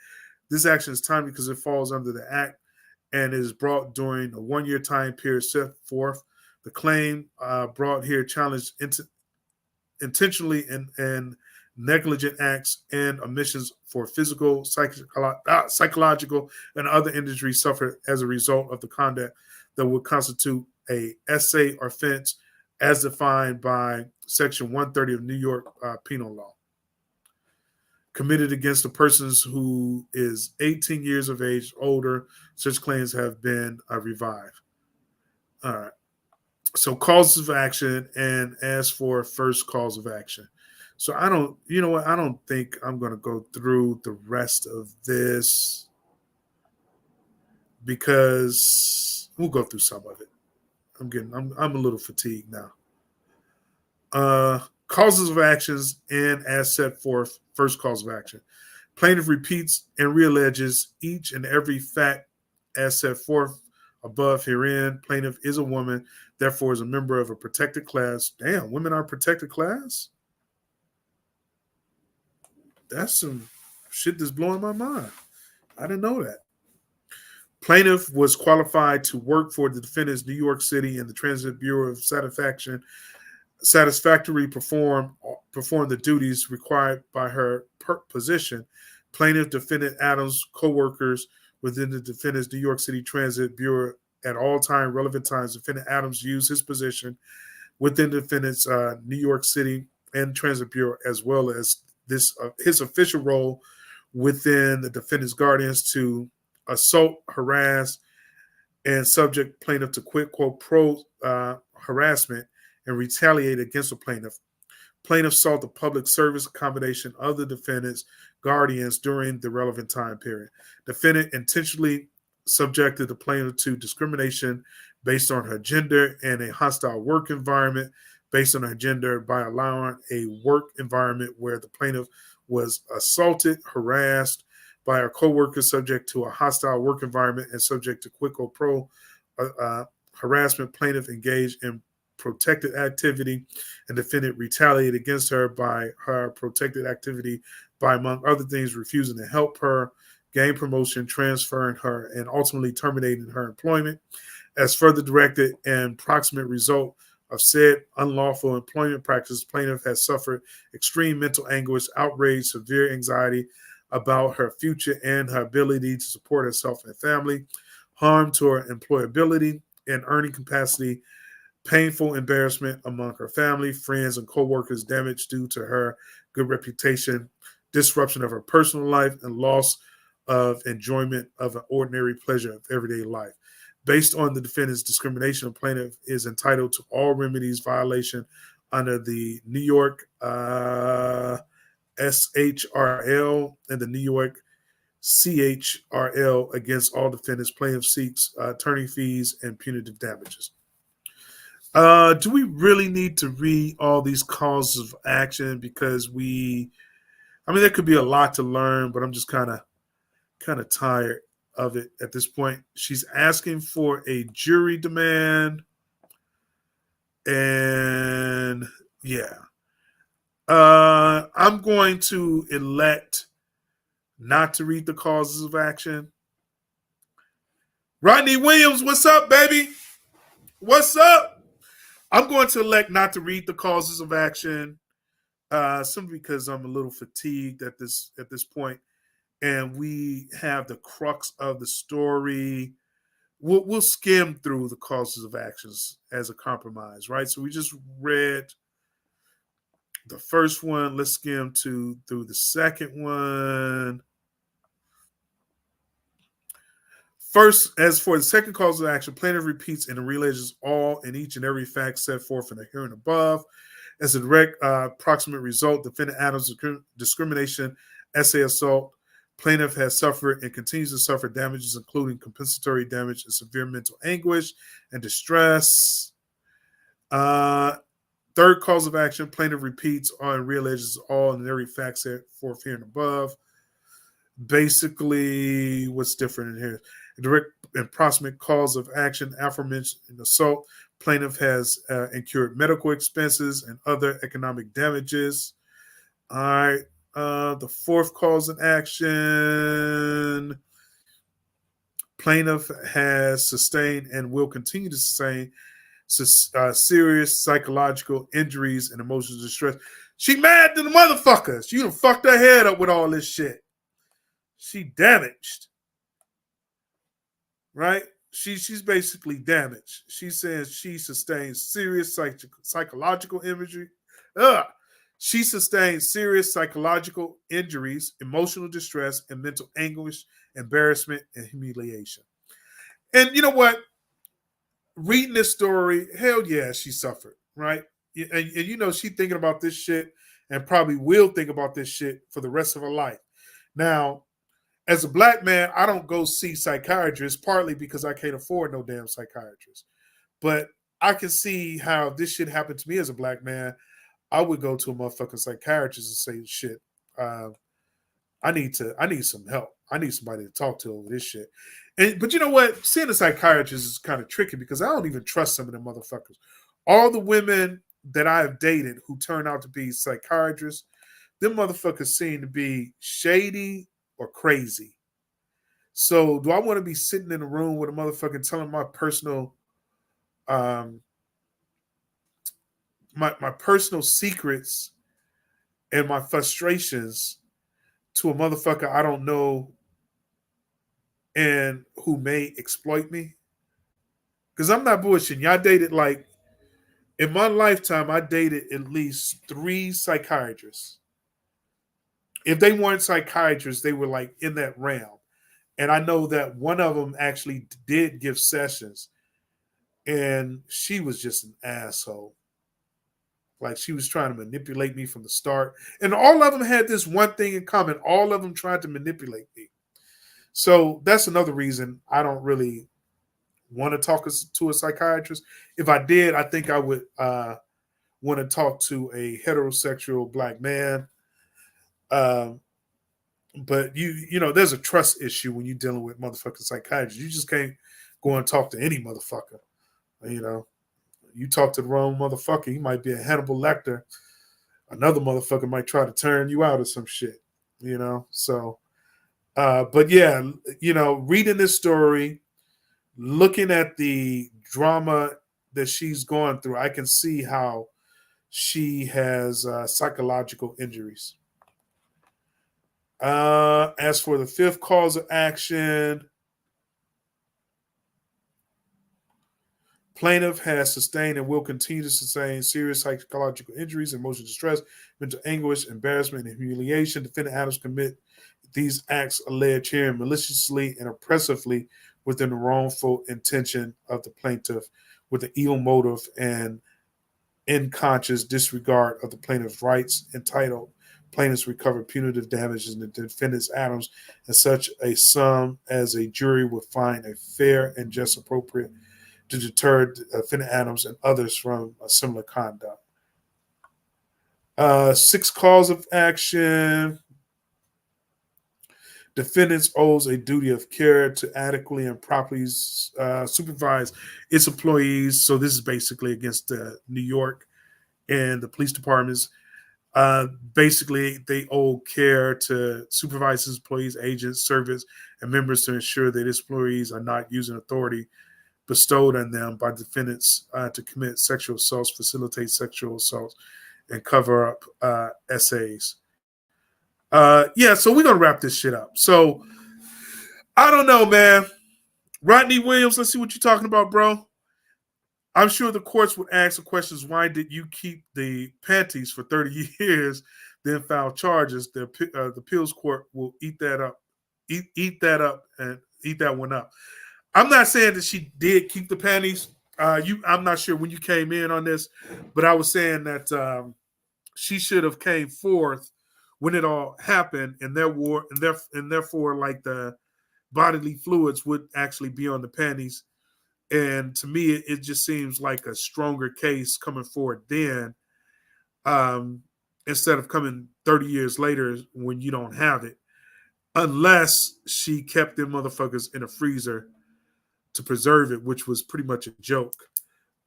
This action is timely because it falls under the act and is brought during a one-year time period set forth. The claim brought here challenged intentionally and negligent acts and omissions for physical, psychological, and other injuries suffered as a result of the conduct that would constitute a essay offense as defined by Section 130 of New York Penal Law. Committed against a person who is 18 years of age older, such claims have been revived. All right. So causes of action and as for first cause of action. So I don't, you know what? I don't think I'm going to go through the rest of this because we'll go through some of it. I'm a little fatigued now. Causes of actions and as set forth, first cause of action. Plaintiff repeats and realleges each and every fact as set forth above herein. Plaintiff is a woman, therefore is a member of a protected class. Damn, women are a protected class? That's some shit that's blowing my mind. I didn't know that. Plaintiff was qualified to work for the defendants New York City and the Transit Bureau of satisfactorily perform the duties required by her position. Plaintiff defendant Adams' co-workers within the defendant's New York City Transit Bureau at all time relevant times. Defendant Adams used his position within the defendant's New York City and Transit Bureau, as well as his official role within the defendant's guardians to assault, harass, and subject plaintiff to quid pro harassment and retaliate against the plaintiff. Plaintiff sought the public service accommodation of the defendant's guardians during the relevant time period. Defendant intentionally subjected the plaintiff to discrimination based on her gender and a hostile work environment based on her gender by allowing a work environment where the plaintiff was assaulted, harassed by her co-workers, subject to a hostile work environment and subject to quid pro harassment. Plaintiff engaged in protected activity and defendant retaliated against her by her protected activity by, among other things, refusing to help her gain promotion, transferring her, and ultimately terminating her employment. As further directed and proximate result of said unlawful employment practice, plaintiff has suffered extreme mental anguish, outrage, severe anxiety about her future and her ability to support herself and family, harm to her employability and earning capacity, painful embarrassment among her family, friends, and co-workers, damage due to her good reputation, disruption of her personal life, and loss of enjoyment of an ordinary pleasure of everyday life. Based on the defendant's discrimination, the plaintiff is entitled to all remedies violation under the New York SHRL and the New York CHRL against all defendants. Plaintiff seeks attorney fees and punitive damages. Do we really need to read all these causes of action? Because there could be a lot to learn, but I'm just kind of tired of it at this point. She's asking for a jury demand, and yeah. I'm going to elect not to read the causes of action. Rodney Williams, what's up, baby? What's up? I'm going to elect not to read the causes of action, simply because I'm a little fatigued at this point, and we have the crux of the story. We'll skim through the causes of actions as a compromise, right? So we just read the first one. Let's skim through the second one. First, as for the second cause of action, plaintiff repeats and alleges all and each and every fact set forth in the herein above. As a direct proximate result, defendant Adams' discrimination, essay assault, plaintiff has suffered and continues to suffer damages, including compensatory damage and severe mental anguish and distress. Third cause of action, plaintiff repeats and realleges all and every fact set forth here and above. Basically, what's different in here? Direct and proximate cause of action, aforementioned assault, plaintiff has incurred medical expenses and other economic damages. All right. The fourth cause of action, plaintiff has sustained and will continue to sustain serious psychological injuries and emotional distress. She mad to the motherfucker. She done fucked her head up with all this shit. She damaged. Right? She's basically damaged. She says she sustained serious psychological injury. She sustained serious psychological injuries, emotional distress, and mental anguish, embarrassment, and humiliation. And you know what? Reading this story, hell yeah, she suffered, right? And you know, she's thinking about this shit and probably will think about this shit for the rest of her life. Now, as a black man, I don't go see psychiatrists, partly because I can't afford no damn psychiatrist. But I can see how this shit happened to me as a black man. I would go to a motherfucking psychiatrist and say, shit, I need some help. I need somebody to talk to over this shit. But you know what? Seeing a psychiatrist is kind of tricky because I don't even trust some of them motherfuckers. All the women that I have dated who turn out to be psychiatrists, them motherfuckers seem to be shady or crazy. So do I want to be sitting in a room with a motherfucker telling my personal my personal secrets and my frustrations to a motherfucker I don't know and who may exploit me? Because I'm not bullshitting. Y'all dated, like, in my lifetime, I dated at least 3 psychiatrists. If they weren't psychiatrists, they were like in that realm. And I know that one of them actually did give sessions, and she was just an asshole. Like, she was trying to manipulate me from the start. And all of them had this one thing in common. All of them tried to manipulate me. So that's another reason I don't really want to talk to a psychiatrist. If I did, I think I would want to talk to a heterosexual black man. But you know, there's a trust issue when you're dealing with motherfucking psychiatrists. You just can't go and talk to any motherfucker. You know, you talk to the wrong motherfucker, he might be a Hannibal Lecter. Another motherfucker might try to turn you out or some shit. You know, so. But yeah, you know, reading this story, looking at the drama that she's going through, I can see how she has psychological injuries. As for the fifth cause of action, plaintiff has sustained and will continue to sustain serious psychological injuries, emotional distress, mental anguish, embarrassment, and humiliation. Defendant Adams commit these acts alleged here maliciously and oppressively within the wrongful intention of the plaintiff, with the evil motive and unconscious disregard of the plaintiff's rights, entitled plaintiffs recover punitive damages in the defendant's Adams and such a sum as a jury would find a fair and just appropriate to deter defendant Adams and others from a similar conduct. Sixth cause of action. Defendants owes a duty of care to adequately and properly supervise its employees. So this is basically against New York and the police departments. Basically, they owe care to supervisors, employees, agents, servants, and members to ensure that employees are not using authority bestowed on them by defendants to commit sexual assaults, facilitate sexual assaults, and cover up SAs. Yeah, so we're going to wrap this shit up. So, I don't know, man. Rodney Williams, let's see what you're talking about, bro. I'm sure the courts would ask the questions, why did you keep the panties for 30 years, then file charges? The appeals court will eat that up and eat that one up. I'm not saying that she did keep the panties. I'm not sure when you came in on this, but I was saying that she should have came forth when it all happened, and therefore, like, the bodily fluids would actually be on the panties. And to me, it just seems like a stronger case coming forward then, instead of coming 30 years later when you don't have it, unless she kept them motherfuckers in a freezer to preserve it, which was pretty much a joke.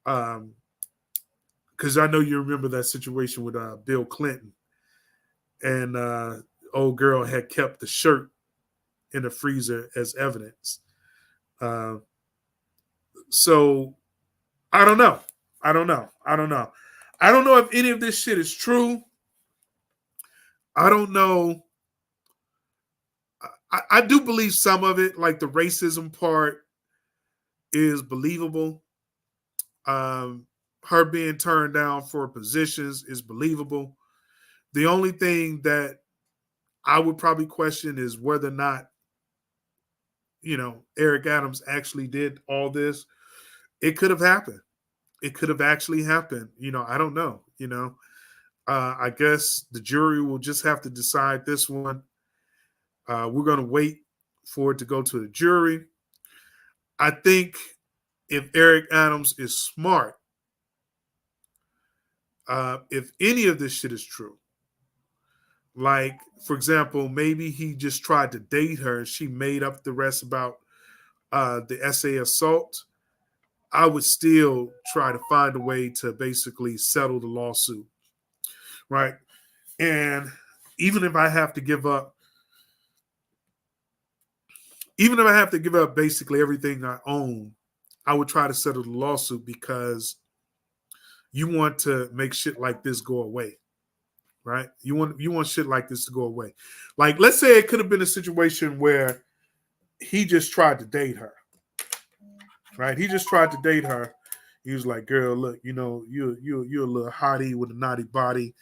Because I know you remember that situation with Bill Clinton, and old girl had kept the shirt in the freezer as evidence. So I don't know. I don't know if any of this shit is true. I don't know. I do believe some of it, like the racism part, is believable. Her being turned down for positions is believable. The only thing that I would probably question is whether or not, Eric Adams actually did all this. It could have happened. It could have actually happened. I don't know. I guess the jury will just have to decide this one. We're going to wait for it to go to the jury. I think if Eric Adams is smart, if any of this shit is true, like, for example, maybe he just tried to date her and she made up the rest about the SA assault, I would still try to find a way to basically settle the lawsuit, right? And even if I have to give up basically everything I own, I would try to settle the lawsuit, because you want to make shit like this go away, right? You want shit like this to go away. Like, let's say it could have been a situation where he just tried to date her, right? He just tried to date her. He was like, "Girl, look, you're a little hottie with a naughty body,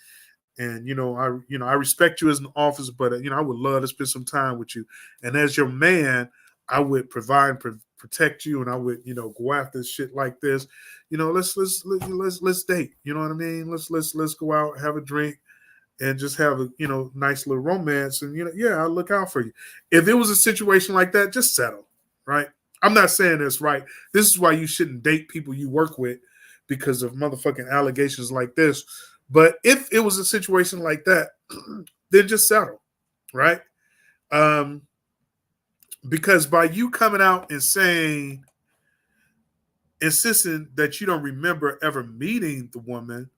and I respect you as an officer, but I would love to spend some time with you. And as your man, I would provide and protect you, and I would go after shit like this. Let's date. You know what I mean? Let's go out, have a drink, and just have a nice little romance. And I'll look out for you. If it was a situation like that, just settle, right? I'm not saying this, right? This is why you shouldn't date people you work with, because of motherfucking allegations like this. But if it was a situation like that, then just settle, right? Because by you coming out and insisting that you don't remember ever meeting the woman,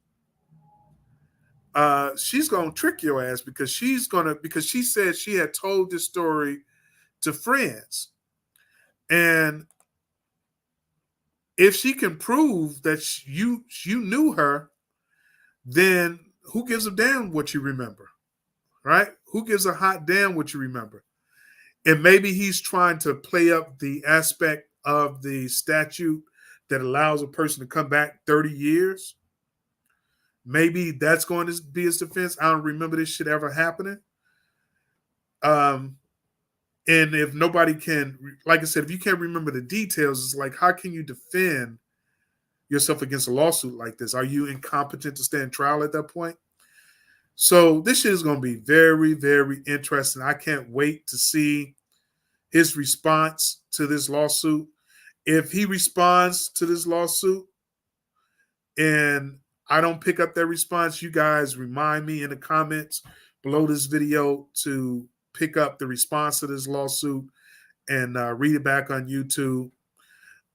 she's gonna trick your ass, because she said she had told this story to friends, and if she can prove that you knew her, then who gives a damn what you remember, right? Who gives a hot damn what you remember? And maybe he's trying to play up the aspect of the statute that allows a person to come back 30 years. Maybe that's going to be his defense. I don't remember this shit ever happening. And if nobody can, like I said, if you can't remember the details, it's like, how can you defend yourself against a lawsuit like this? Are you incompetent to stand trial at that point? So this shit is going to be very, very interesting. I can't wait to see his response to this lawsuit. If he responds to this lawsuit and I don't pick up that response, you guys remind me in the comments below this video to pick up the response to this lawsuit and read it back on YouTube.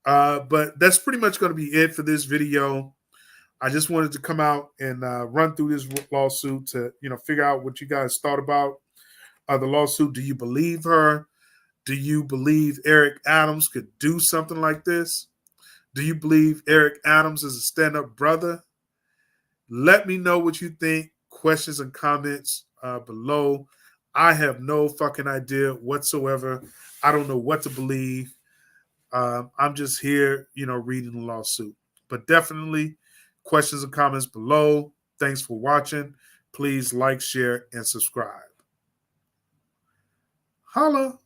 But that's pretty much going to be it for this video. I just wanted to come out and run through this lawsuit to, figure out what you guys thought about the lawsuit. Do you believe her? Do you believe Eric Adams could do something like this? Do you believe Eric Adams is a stand-up brother? Let me know what you think. Questions and comments below. I have no fucking idea whatsoever. I don't know what to believe. I'm just here, reading the lawsuit. But definitely questions and comments below. Thanks for watching. Please like, share, and subscribe. Holla.